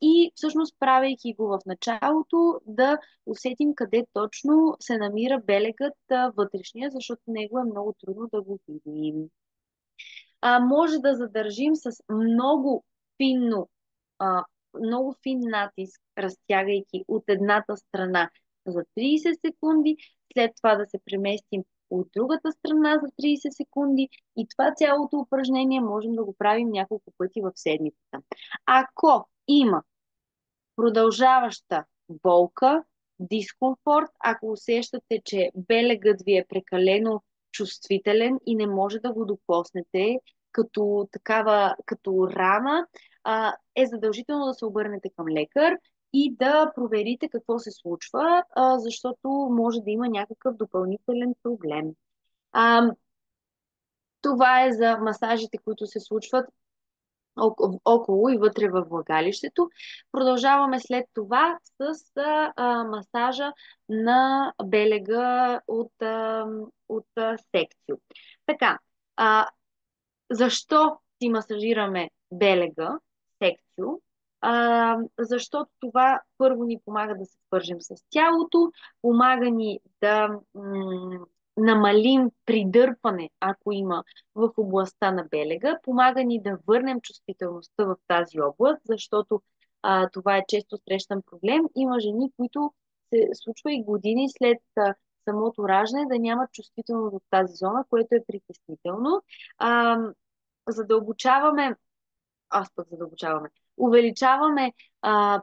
И всъщност, правейки го в началото, да усетим къде точно се намира белегът вътрешния, защото него е много трудно да го видим. Може да задържим с финно много фин натиск, разтягайки от едната страна за 30 секунди, след това да се преместим от другата страна за 30 секунди и това цялото упражнение можем да го правим няколко пъти в седмицата. Ако има продължаваща болка, дискомфорт, ако усещате, че белегът ви е прекалено чувствителен и не може да го докоснете, като такава, като рана, е задължително да се обърнете към лекар и да проверите какво се случва, защото може да има някакъв допълнителен проблем. А, Това е за масажите, които се случват около и вътре във влагалището. Продължаваме след това с масажа на белега от секцио. Така, а, защо си масажираме белега, секцио? Защото това първо ни помага да се свържем с тялото, помага ни да намалим придърпане, ако има в областта на белега, помага ни да върнем чувствителността в тази област, защото това е често срещан проблем. Има жени, които се случва и години след самото раждане да нямат чувствителност в тази зона, което е притеснително. А, задълбочаваме, задълбочаваме, увеличаваме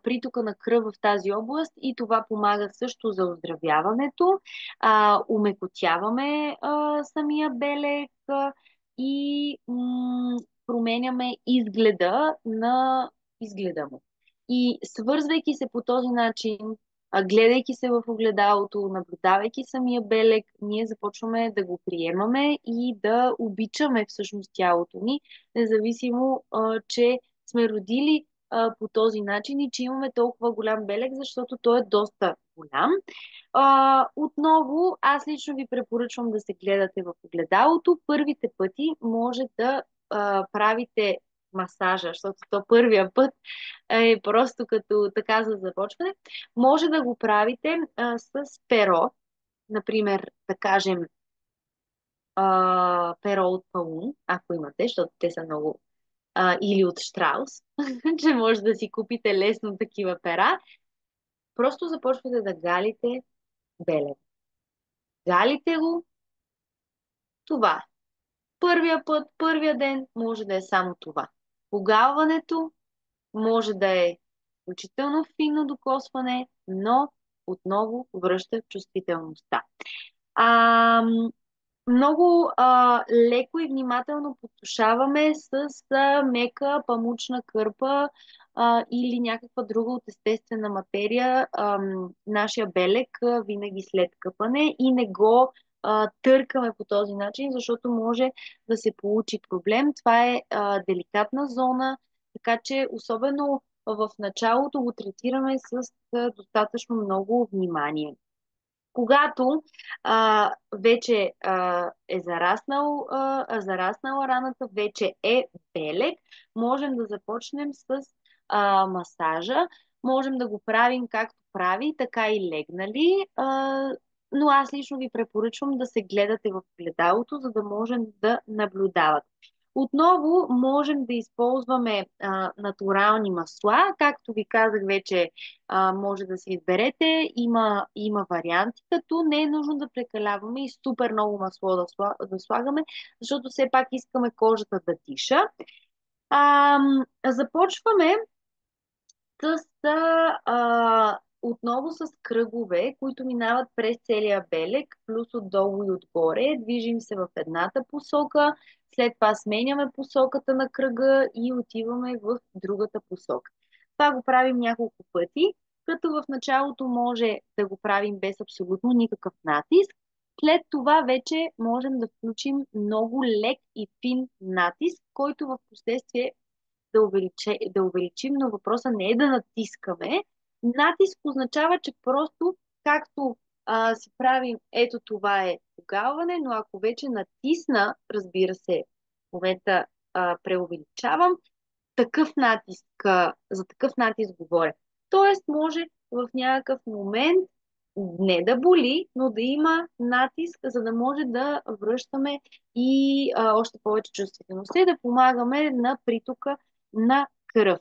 притока на кръв в тази област и това помага също за оздравяването. Умекотяваме самия белег и променяме изгледа му. И свързвайки се по този начин, гледайки се в огледалото, наблюдавайки самия белег, ние започваме да го приемаме и да обичаме всъщност тялото ни, независимо, че сме родили по този начин и че имаме толкова голям белег, защото той е доста голям. Отново, аз лично ви препоръчвам да се гледате в огледалото. Първите пъти може да правите масажа, защото то първия път е просто като така за започване. Може да го правите с перо, например, да кажем, перо от паун, ако имате, защото те са много, или от Штраус, че може да си купите лесно такива пера. Просто започвате да галите белег. Галите го, това. Първия път, първия ден може да е само това. Погалването може да е включително финно докосване, но отново връща чувствителността. А, Много леко и внимателно потушаваме с мека памучна кърпа или някаква друга от естествена материя нашия белег винаги след къпане и не го търкаме по този начин, защото може да се получи проблем. Това е деликатна зона, така че особено в началото го третираме с достатъчно много внимание. Когато вече е зараснала раната, вече е белег, можем да започнем с масажа. Можем да го правим както прави, така и легнали. Но аз лично ви препоръчвам да се гледате в гледалото, за да можем да наблюдавате. Отново можем да използваме натурални масла. Както ви казах вече, може да си изберете. Има варианти, като не е нужно да прекаляваме и супер много масло да слагаме, защото все пак искаме кожата да диша. Започваме отново с кръгове, които минават през целия белег, плюс отдолу и отгоре. Движим се в едната посока, след това сменяме посоката на кръга и отиваме в другата посока. Това го правим няколко пъти, като в началото може да го правим без абсолютно никакъв натиск. След това вече можем да включим много лек и фин натиск, който в последствие да увеличим, но въпросът не е да натискаме. Натиск означава, че просто както си правим, ето това е погалване, но ако вече натисна, разбира се, в момента преувеличавам, за такъв натиск говоря. Тоест може в някакъв момент не да боли, но да има натиск, за да може да връщаме и още повече чувствителността и да помагаме на притока на кръв.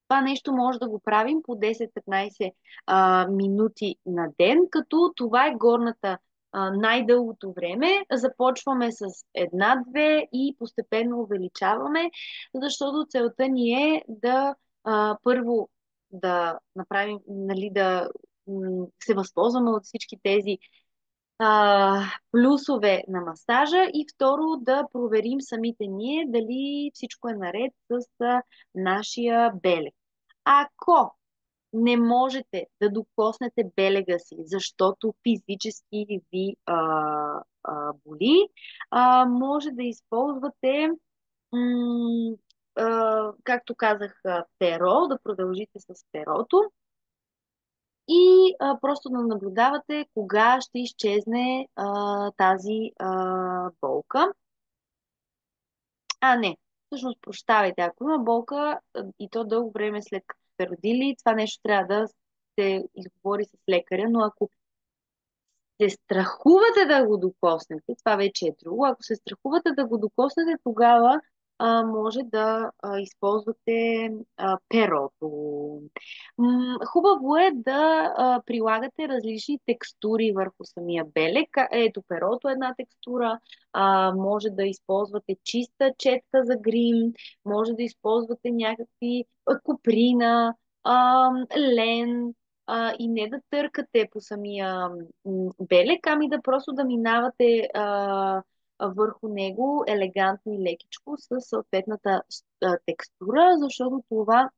Това нещо може да го правим по 10-15 минути на ден, като това е горната най-дългото време. Започваме с една-две и постепенно увеличаваме, защото целта ни е да първо да направим, нали, да се възползваме от всички тези плюсове на масажа и второ да проверим самите ние дали всичко е наред с нашия белег. Ако не можете да докоснете белега си, защото физически ви боли, може да използвате, м, както казах, перо, да продължите с перото и просто да наблюдавате кога ще изчезне тази болка. Не, всъщност прощавайте, ако има болка и то дълго време след като сте родили, това нещо трябва да се изговори с лекаря, но ако се страхувате да го докоснете, това вече е друго. Ако се страхувате да го докоснете, тогава може да използвате перото. Хубаво е да прилагате различни текстури върху самия белег. Ето, перото е една текстура. Може да използвате чиста четка за грим, може да използвате някакви коприна, лен, и не да търкате по самия белег, ами да просто да минавате върху него елегантно и лекичко с съответната текстура, защото това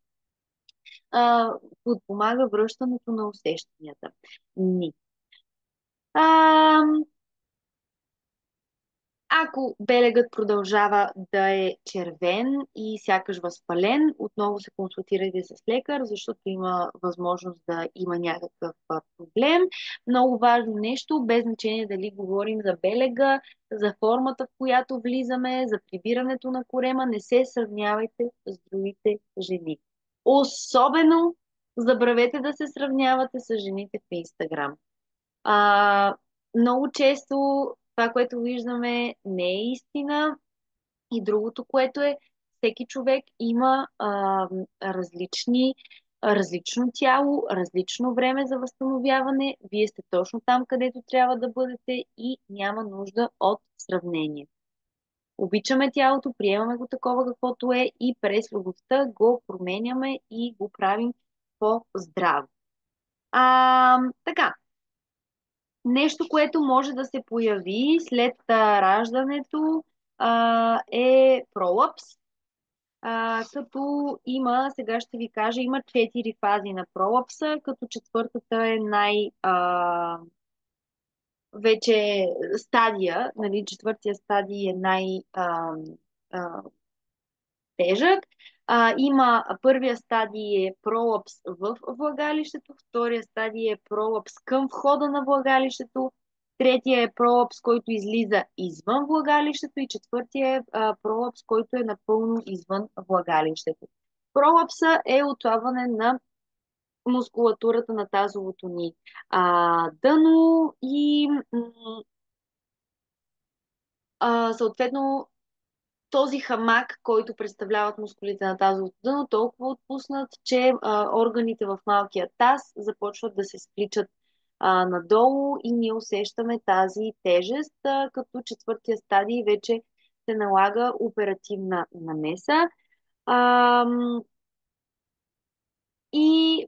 подпомага връщането на усещанията ни. А, Ако белегът продължава да е червен и сякаш възпален, отново се консултирайте с лекар, защото има възможност да има някакъв проблем. Много важно нещо, без значение дали говорим за белега, за формата, в която влизаме, за прибирането на корема, не се сравнявайте с другите жени. Особено забравете да се сравнявате с жените в Инстаграм. А, Много често това, което виждаме, не е истина. И другото, което е, всеки човек има различно тяло, различно време за възстановяване. Вие сте точно там, където трябва да бъдете и няма нужда от сравнение. Обичаме тялото, приемаме го такова каквото е и през любовта го променяме и го правим по-здраво. Така, нещо, което може да се появи след раждането е пролапс. Като има, сега ще ви кажа, има 4 фази на пролапса, като четвъртата е вече стадия, нали, четвъртия стадий е тежък. Има първия стадий е пролапс в влагалището, втория стадий е пролапс към входа на влагалището, третия е пролапс, който излиза извън влагалището и четвъртия е пролапс, който е напълно извън влагалището. Пролапса е отслабване на мускулатурата на тазовото ни дъно и съответно този хамак, който представляват мускулите на тазовото дъно, толкова отпуснат, че органите в малкия таз започват да се спличат надолу и ние усещаме тази тежест, като четвъртия стадий вече се налага оперативна намеса. А, и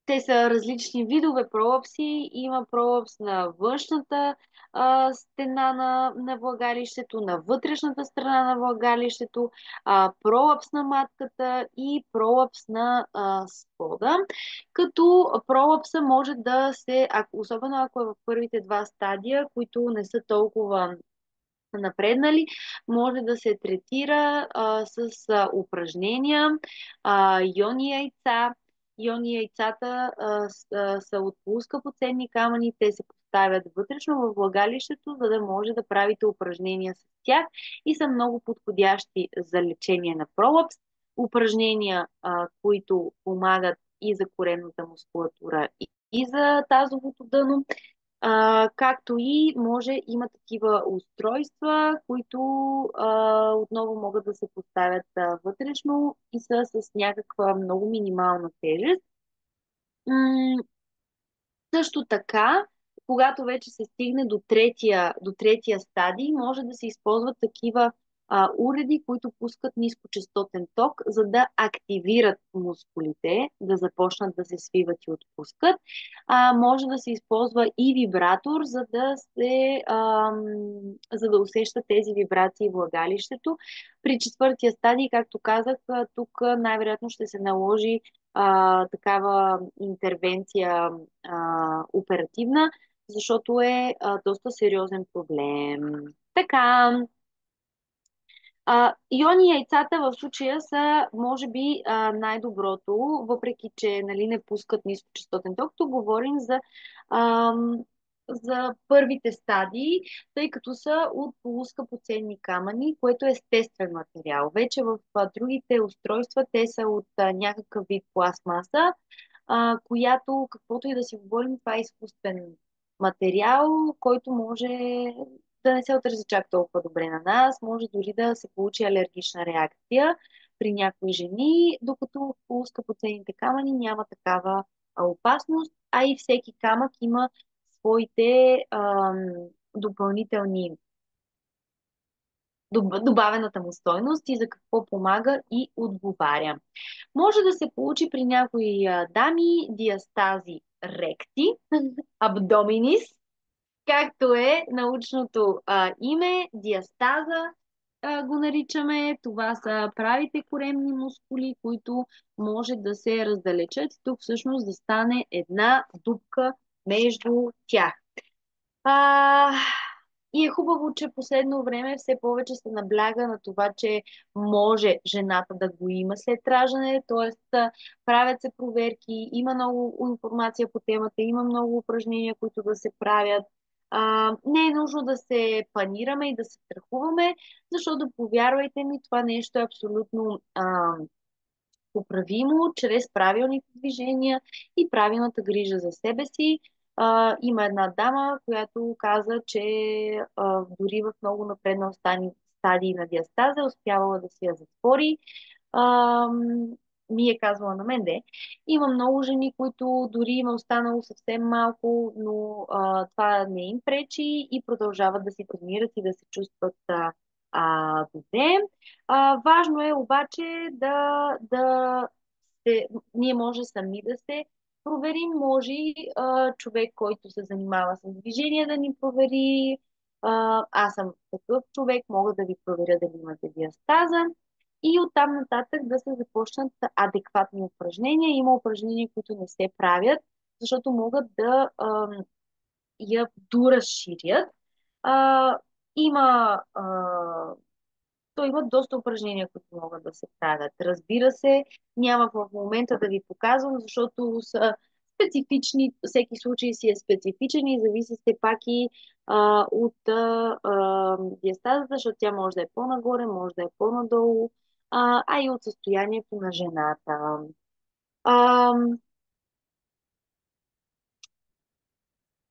те са различни видове пролапси. Има пролапс на външната стена на влагалището, на вътрешната страна на влагалището, пролапс на матката и пролапс на спода. Като пролапса може да се, особено ако е в първите два стадия, които не са толкова напреднали, може да се третира с упражнения, иони яйца. Иони яйцата са от плоскоподсебни камъни, те се поставят вътрешно във влагалището, за да може да правите упражнения с тях и са много подходящи за лечение на пролапс. Упражнения, които помагат и за коремната мускулатура, и за тазовото дъно. Както и има такива устройства, които отново могат да се поставят вътрешно и са с някаква много минимална тежест. М, Също така, когато вече се стигне до третия стадий, може да се използват такива уреди, които пускат нискочастотен ток, за да активират мускулите, да започнат да се свиват и отпускат. Може да се използва и вибратор, за да усеща тези вибрации в влагалището. При четвъртия стадий, както казах, тук най-вероятно ще се наложи такава интервенция оперативна, защото е доста сериозен проблем. Така, иони яйцата в случая са, може би, най-доброто, въпреки че нали, не пускат нискочастотен ток. Тук говорим за първите стадии, тъй като са от полускъпоценни камъни, което е естествен материал. Вече в другите устройства те са от някакъв вид пластмаса, която, каквото и да си говорим, това е изкуствен материал, който може да не се отрази чак толкова добре на нас, може дори да се получи алергична реакция при някои жени, докато в полускъпоценните камъни няма такава опасност, а и всеки камък има своите допълнителни добавената му стойност и за какво помага и отговаря. Може да се получи при някои дами диастази ректи, абдоминис, както е научното име, диастаза го наричаме. Това са правите коремни мускули, които може да се раздалечат. Тук всъщност да стане една дупка между тях. А, и е хубаво, че последно време все повече се набляга на това, че може жената да го има след раждане, т.е. правят се проверки, има много информация по темата, има много упражнения, които да се правят. Не е нужно да се панираме и да се страхуваме, защото повярвайте ми, това нещо е абсолютно поправимо чрез правилните движения и правилната грижа за себе си. Има една дама, която каза, че дори в много напреднал стадии на диастаза е успявала да си я затвори. А, ми е казвала на мен, де. Има много жени, които дори има останало съвсем малко, но това не им пречи и продължават да си тренират и да се чувстват добре. Важно е обаче ние може сами да се проверим, може и човек, който се занимава с движение да ни провери. Аз съм такъв човек, мога да ви проверя дали имате диастаза. И оттам нататък да се започнат адекватни упражнения. Има упражнения, които не се правят, защото могат да я доразширят. А, има то има доста упражнения, които могат да се правят. Разбира се, няма в момента да ви показвам, защото са специфични, всеки случай си е специфичен и зависи все пак и от диастазата, защото тя може да е по-нагоре, може да е по-надолу, и от състоянието на жената. А,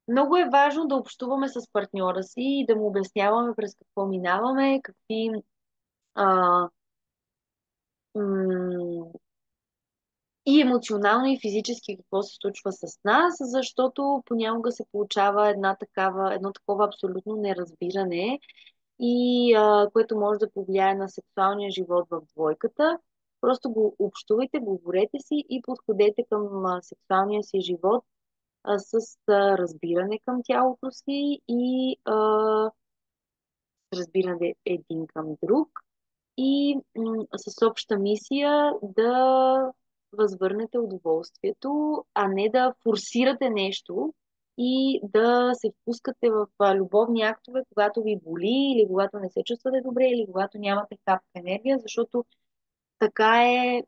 Много е важно да общуваме с партньора си и да му обясняваме през какво минаваме, какви а, и емоционално, и физически какво се случва с нас, защото понякога се получава едно такова абсолютно неразбиране и което може да повлияе на сексуалния живот в двойката. Просто го общувайте, говорете си и подходете към сексуалния си живот с разбиране към тялото си и разбиране един към друг и с обща мисия да възвърнете удоволствието, а не да форсирате нещо и да се впускате в любовни актове, когато ви боли или когато не се чувствате добре или когато нямате капка енергия, защото така е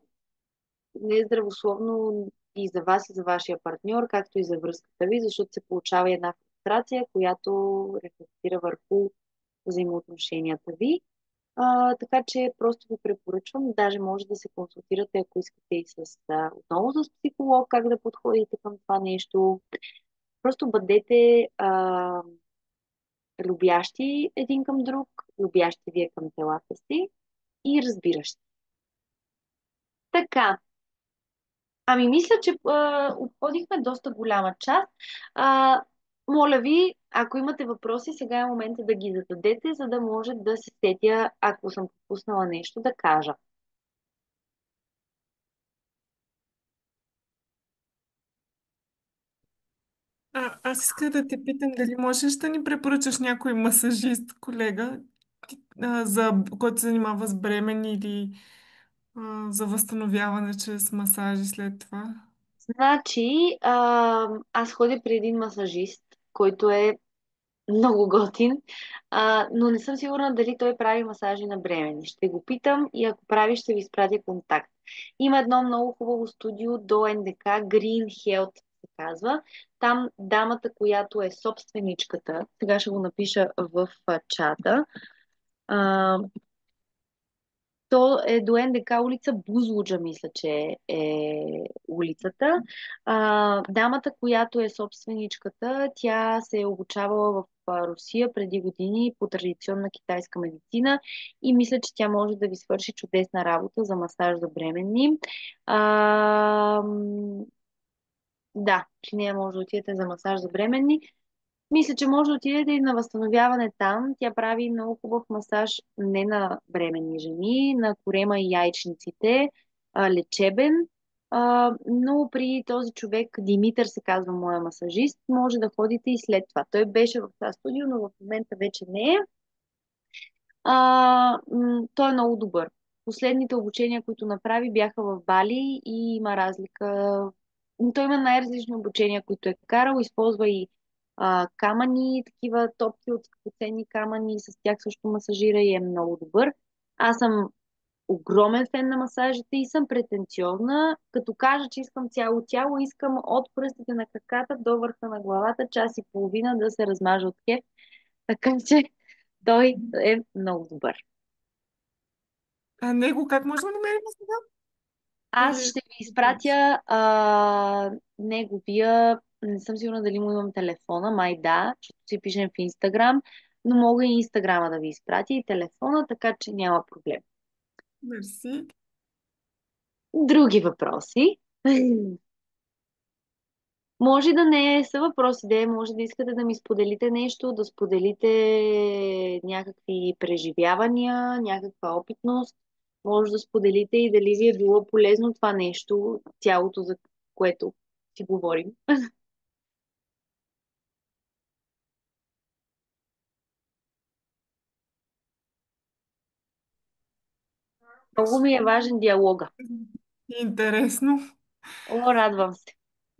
нездравословно и за вас, и за вашия партньор, както и за връзката ви, защото се получава една фрустрация, която рефлектира върху взаимоотношенията ви. Така че просто ви препоръчвам, даже може да се консултирате, ако искате и отново с психолог, как да подходите към това нещо. Просто бъдете любящи един към друг, любящи вие към телата си и разбиращи. Така, мисля, че обходихме доста голяма част. Моля ви, ако имате въпроси, сега е момента да ги зададете, за да може да се сетя, ако съм пропуснала нещо, да кажа. Аз исках да те питам дали можеш да ни препоръчаш някой масажист, колега, който се занимава с бремени или за възстановяване чрез масажи след това. Значи, аз ходя при един масажист, който е много готин, но не съм сигурна дали той прави масажи на бремени. Ще го питам и ако прави, ще ви изпратя контакт. Има едно много хубаво студио до НДК, Green Health се казва. Там дамата, която е собственичката, сега ще го напиша в чата, а, то е до НДК улица Бузлуджа, мисля, че е улицата. Дамата, която е собственичката, тя се е обучавала в Русия преди години по традиционна китайска медицина и мисля, че тя може да ви свърши чудесна работа за масаж за бременни. А, да, при нея може да отидете за масаж за бременни. Мисля, че може да отидете и на възстановяване там. Тя прави много хубав масаж не на бременни жени, на корема и яйчниците, лечебен. Но при този човек, Димитър се казва моя масажист, може да ходите и след това. Той беше в това студио, но в момента вече не е. Той е много добър. Последните обучения, които направи, бяха в Бали и има разлика. Той има най-различни обучения, които е карал. Използва и камъни, такива топки от скъпоценни камъни, с тях също масажира и е много добър. Аз съм огромен фен на масажите и съм претенциозна. Като кажа, че искам цяло тяло, искам от пръстите на краката до върха на главата, час и половина да се размажа от кеф. Така че той е много добър. А него как може да намерим сега? Аз Или... ще ви изпратя неговия, не съм сигурна дали му имам телефона, май да, защото си пишем в Инстаграм, но мога и Инстаграма да ви изпратя и телефона, така че няма проблем. Мерси. Други въпроси? Може да не са въпроси, де, може да искате да ми споделите нещо, да споделите някакви преживявания, някаква опитност. Може да споделите и дали ви е било полезно това нещо, цялото, за което си говорим. Много ми е важен диалога. Интересно. О, радвам се.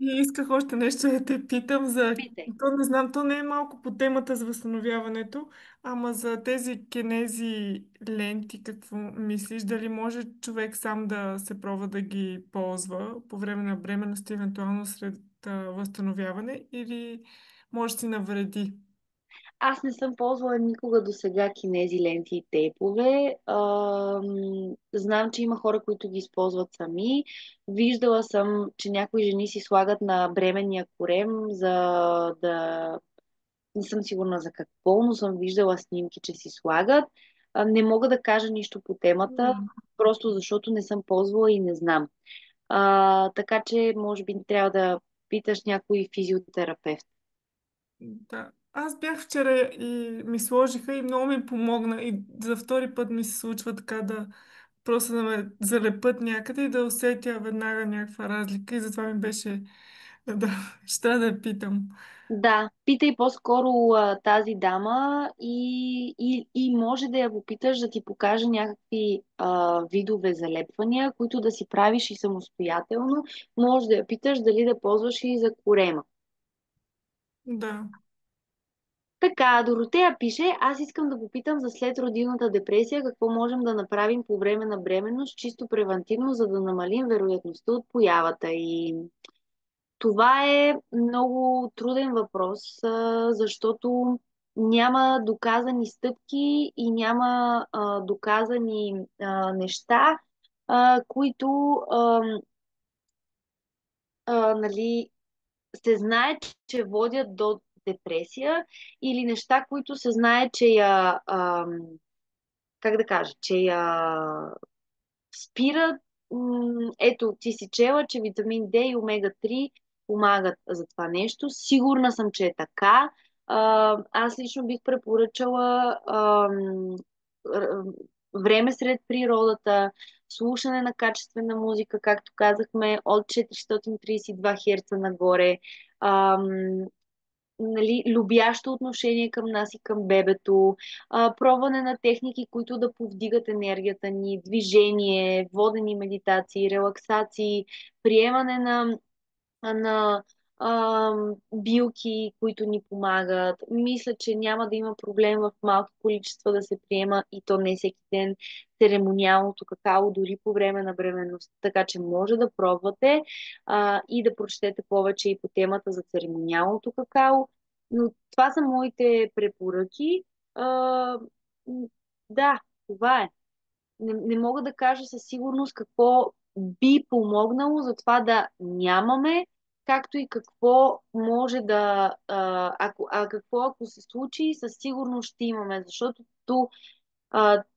И исках още нещо да те питам за... Питай. То не знам, то не е малко по темата за възстановяването, ама за тези кинези ленти, какво мислиш? Дали може човек сам да се пробва да ги ползва по време на бременност, евентуално след възстановяване, или може да си навреди? Аз не съм ползвала никога до сега кинези ленти и тейпове. Знам, че има хора, които ги използват сами. Виждала съм, че някои жени си слагат на бременния корем, за да... Не съм сигурна за какво, но съм виждала снимки, че си слагат. Не мога да кажа нищо по темата, просто защото не съм ползвала и не знам. Така че, може би, трябва да питаш някой физиотерапевт. Да. Аз бях вчера и ми сложиха и много ми помогна. И за втори път ми се случва така да просто да ме залепат някъде и да усетя веднага някаква разлика. И затова ми беше да, ще трябва да я питам. Да, питай по-скоро тази дама и може да я попиташ да ти покаже някакви видове залепвания, които да си правиш и самостоятелно. Може да я питаш дали да ползваш и за корема. Да. Така, Доротея пише, аз искам да попитам за следродилната депресия, какво можем да направим по време на бременност, чисто превентивно, за да намалим вероятността от появата. И това е много труден въпрос, защото няма доказани стъпки и няма доказани неща, които нали, се знае, че водят до депресия или неща, които се знае, че как да кажа, че я спират. Ето, ти си чела, че витамин D и омега 3 помагат за това нещо. Сигурна съм, че е така. Аз лично бих препоръчала р- време сред природата, слушане на качествена музика, както казахме, от 432 Херца нагоре, ам, нали, любящо отношение към нас и към бебето, пробване на техники, които да повдигат енергията ни, движение, водени медитации, релаксации, приемане на билки, които ни помагат. Мисля, че няма да има проблем в малки количества да се приема и то не всеки ден церемониалното какао, дори по време на бременност. Така че може да пробвате и да прочетете повече и по темата за церемониалното какао. Но това са моите препоръки. А, да, това е. Не мога да кажа със сигурност какво би помогнало за това да нямаме, както и какво може да, какво ако се случи, със сигурност ще имаме, защото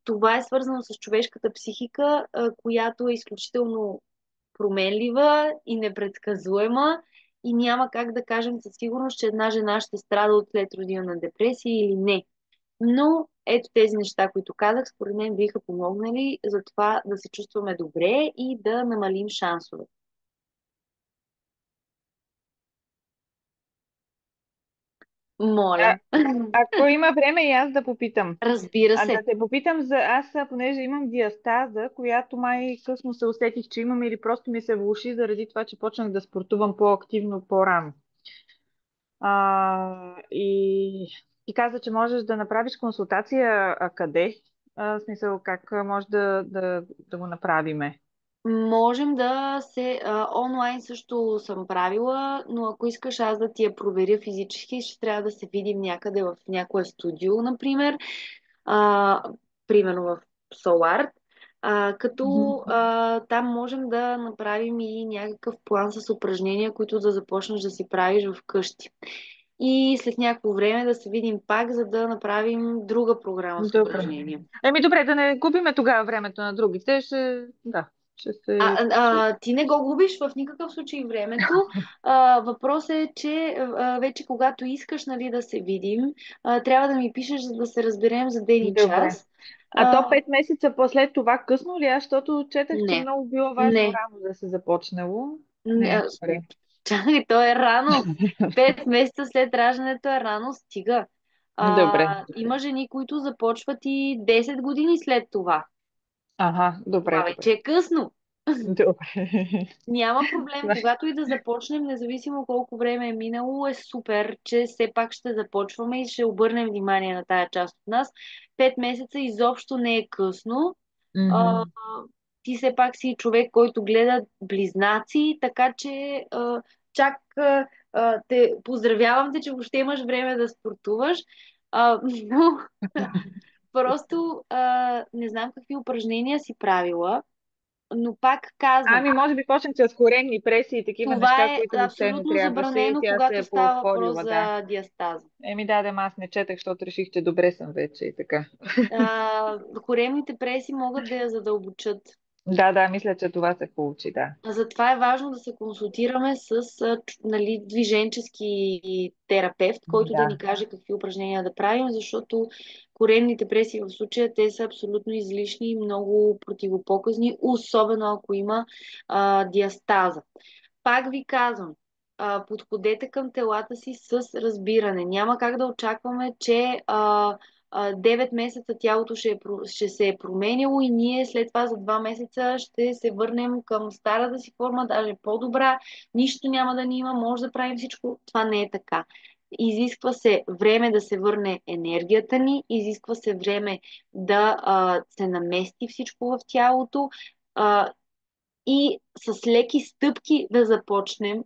това е свързано с човешката психика, която е изключително променлива и непредсказуема и няма как да кажем със сигурност, че една жена ще страда от следродилна депресия или не. Но ето тези неща, които казах, според мен биха помогнали за това да се чувстваме добре и да намалим шансове. А, Моля. ако има време и аз да попитам. Разбира А да се. те попитам за аз, понеже имам диастаза, която май късно се усетих, че имам или просто ми се влуши заради това, че почнах да спортувам по-активно по-рано. И ти каза, че можеш да направиш консултация, а къде? В смисъл, как може да го направиме? Можем да се... онлайн също съм правила, но ако искаш аз да ти я проверя физически, ще трябва да се видим някъде в някое студио, например. А, примерно в Solar. Като Мгм. там можем да направим и някакъв план с упражнения, които да започнеш да си правиш в къщи. И след някакво време да се видим пак, за да направим друга програма с Добре. упражнения. Добре, да не губиме тогава времето на другите. Да, ще се... Ти не го губиш в никакъв случай времето. Въпросът е, че вече когато искаш, нали, да се видим, трябва да ми пишеш, за да се разберем за ден и Добре. час. А то А, 5 месеца после това късно ли? Аз, защото четах, че не, много било важно не. рано да се започнало. Не, Не, добре. чакай, то е рано. 5 месеца след раждането е рано, стига. Добре. Има жени, които започват и 10 години след това. Ага, Това добре, добре. вече е късно. Добре. Няма проблем, когато и да започнем, независимо колко време е минало, е супер, че все пак ще започваме и ще обърнем внимание на тая част от нас. 5 месеца изобщо не е късно. А, Мгм. ти все пак си човек, който гледа близнаци, така че чак те поздравявам те, че въобще имаш време да спортуваш. Но просто не знам какви упражнения си правила, но пак казвам, Може би почнем с коремни преси и такива това неща, е които въобще не абсолютно трябваше и забранено, тя се когато е става въпрос поотворила, да. за диастаза. Да, аз не четах, защото реших, че добре съм вече и така. Коремните преси могат да я задълбочат. Да, мисля, че това се получи, да. Затова е важно да се консултираме с нали, движенчески терапевт, който да ни Да. каже какви упражнения да правим, защото коремните преси в случая те са абсолютно излишни и много противопоказни, особено ако има диастаза. Пак ви казвам, подходете към телата си с разбиране. Няма как да очакваме, че 9 месеца тялото ще се е променило и ние след това за 2 месеца ще се върнем към старата си форма, даже по-добра. Нищо няма да ни има, може да правим всичко. Това не е така. Изисква се време да се върне енергията ни, изисква се време да се намести всичко в тялото. И с леки стъпки да започнем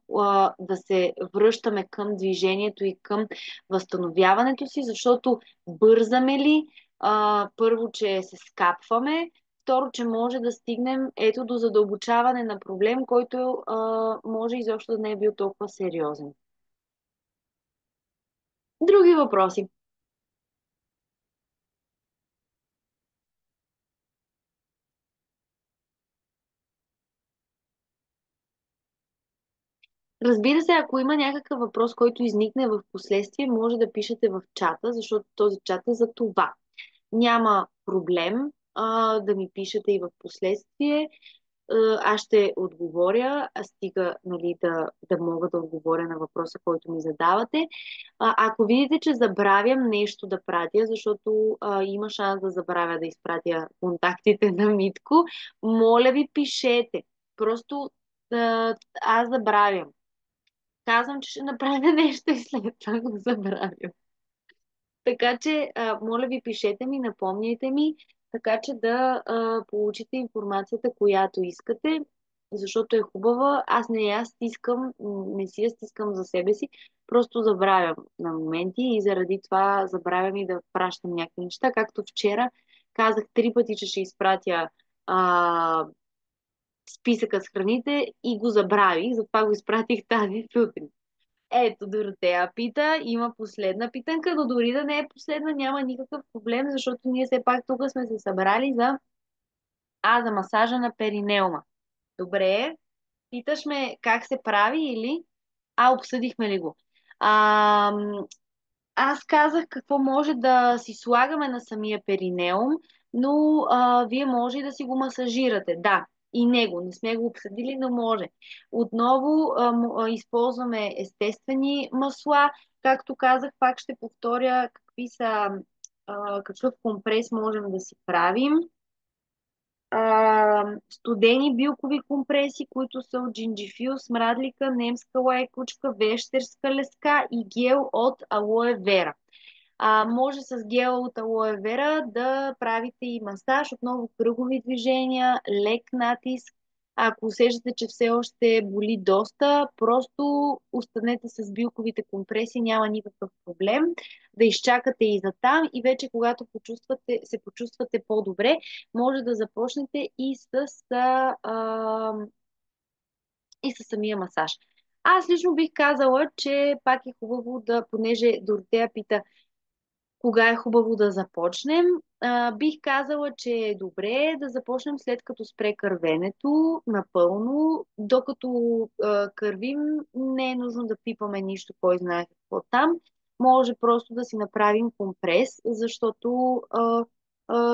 да се връщаме към движението и към възстановяването си, защото бързаме ли, първо, че се скапваме, второ, че може да стигнем ето до задълбочаване на проблем, който може изобщо да не е бил толкова сериозен. Други въпроси? Разбира се, ако има някакъв въпрос, който изникне в последствие, може да пишете в чата, защото този чат е за това. Няма проблем да ми пишете и в последствие. Аз ще отговоря, а стига нали, да мога да отговоря на въпроса, който ми задавате. Ако видите, че забравям нещо да пратя, защото има шанс да забравя да изпратя контактите на Митко, моля ви, пишете. Просто аз забравям. Казвам, че ще направя нещо и след това го забравям. Така че, моля ви, пишете ми, напомняйте ми, така че да получите информацията, която искате, защото е хубава. Аз не я стискам, не си я стискам за себе си, просто забравям на моменти и заради това забравям и да пращам някакви неща. Както вчера казах 3 пъти, че ще изпратя а, списъка с храните и го забравих, затова го изпратих тази сутрин. Ето, Доротея пита, има последна питанка, но дори да не е последна, няма никакъв проблем, защото ние все пак тук сме се събрали за масажа на перинеума. Добре, питаш ме как се прави или... обсъдихме ли го? А, аз казах какво може да си слагаме на самия перинеум, но вие може и да си го масажирате. Да, и него. Не сме го обсъдили, но може. Отново използваме естествени масла. Както казах, пак ще повторя какъв компрес можем да си правим. Студени билкови компреси, които са от джинджифил, смрадлика, немска лайкучка, вещерска леска и гел от алоe вера. Може с гела от алоe вера да правите и масаж, отново кръгови движения, лек натиск. Ако усещате, че все още боли доста, просто останете с билковите компреси, няма никакъв проблем. Да изчакате и за там и вече когато се почувствате по-добре, може да започнете и с самия масаж. Аз лично бих казала, че пак е хубаво понеже Доротея пита кога е хубаво да започнем, бих казала, че е добре да започнем след като спре кървенето напълно. Докато кървим, не е нужно да пипаме нищо, кой знае какво там. Може просто да си направим компрес, защото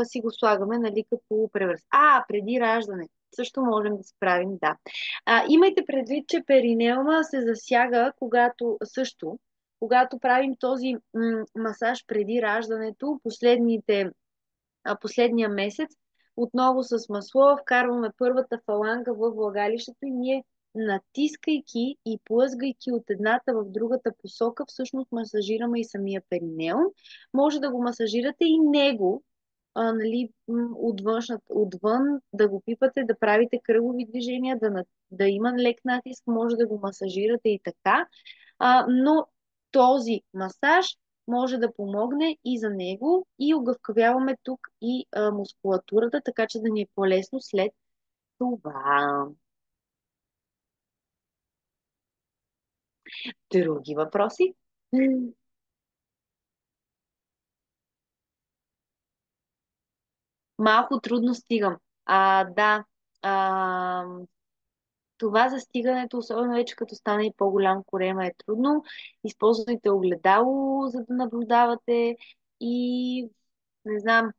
си го слагаме, нали, като превръз. Преди раждане. Също можем да се правим, да. Имайте предвид, че перинеума се засяга, когато правим този масаж преди раждането, последния месец, отново с масло, вкарваме първата фаланга в влагалището и ние натискайки и плъзгайки от едната в другата посока, всъщност масажираме и самия перинеум. Може да го масажирате и него, нали, отвън, да го пипате, да правите кръгови движения, да има лек натиск, може да го масажирате и така. Но този масаж може да помогне и за него и огъвкавяваме тук и мускулатурата, така че да ни е по-лесно след това. Други въпроси? Малко трудно стигам. Да. А, Това за стигането, особено вече като стане и по-голям корема, е трудно. Използвайте огледало, за да наблюдавате и не знам,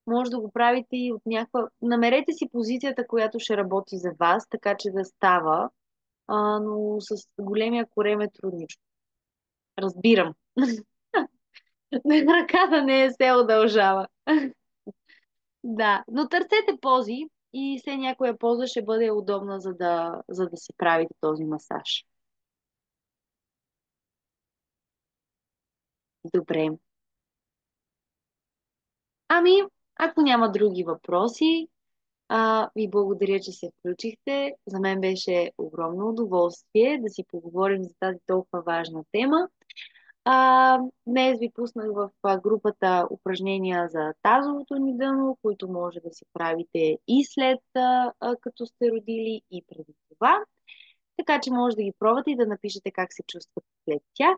може да го правите и от някаква... Намерете си позицията, която ще работи за вас, така че да става, но с големия корем е трудничко. Разбирам. Ръката не е се удължава. Да, но търсете пози и все някоя поза ще бъде удобна, за да си правите този масаж. Добре. Ами, ако няма други въпроси, ви благодаря, че се включихте. За мен беше огромно удоволствие да си поговорим за тази толкова важна тема. Днес ви пуснах в групата упражнения за тазовото ни дъно, които може да си правите и след като сте родили и преди това. Така че може да ги пробвате и да напишете как се чувствате след тях.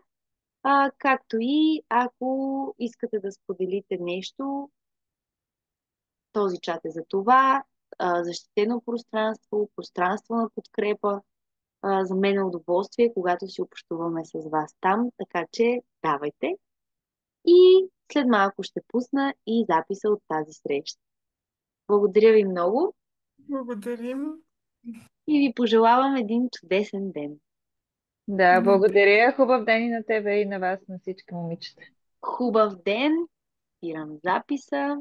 Както и ако искате да споделите нещо, този чат е за това. Защитено пространство, пространство на подкрепа. За мен е удоволствие, когато си общуваме с вас там, така че давайте. И след малко ще пусна и записа от тази среща. Благодаря ви много Благодарим. и ви пожелавам един чудесен ден. Да, И на теб. благодаря. Хубав ден и на тебе и на вас, на всички момичета. Хубав ден! Спирам записа.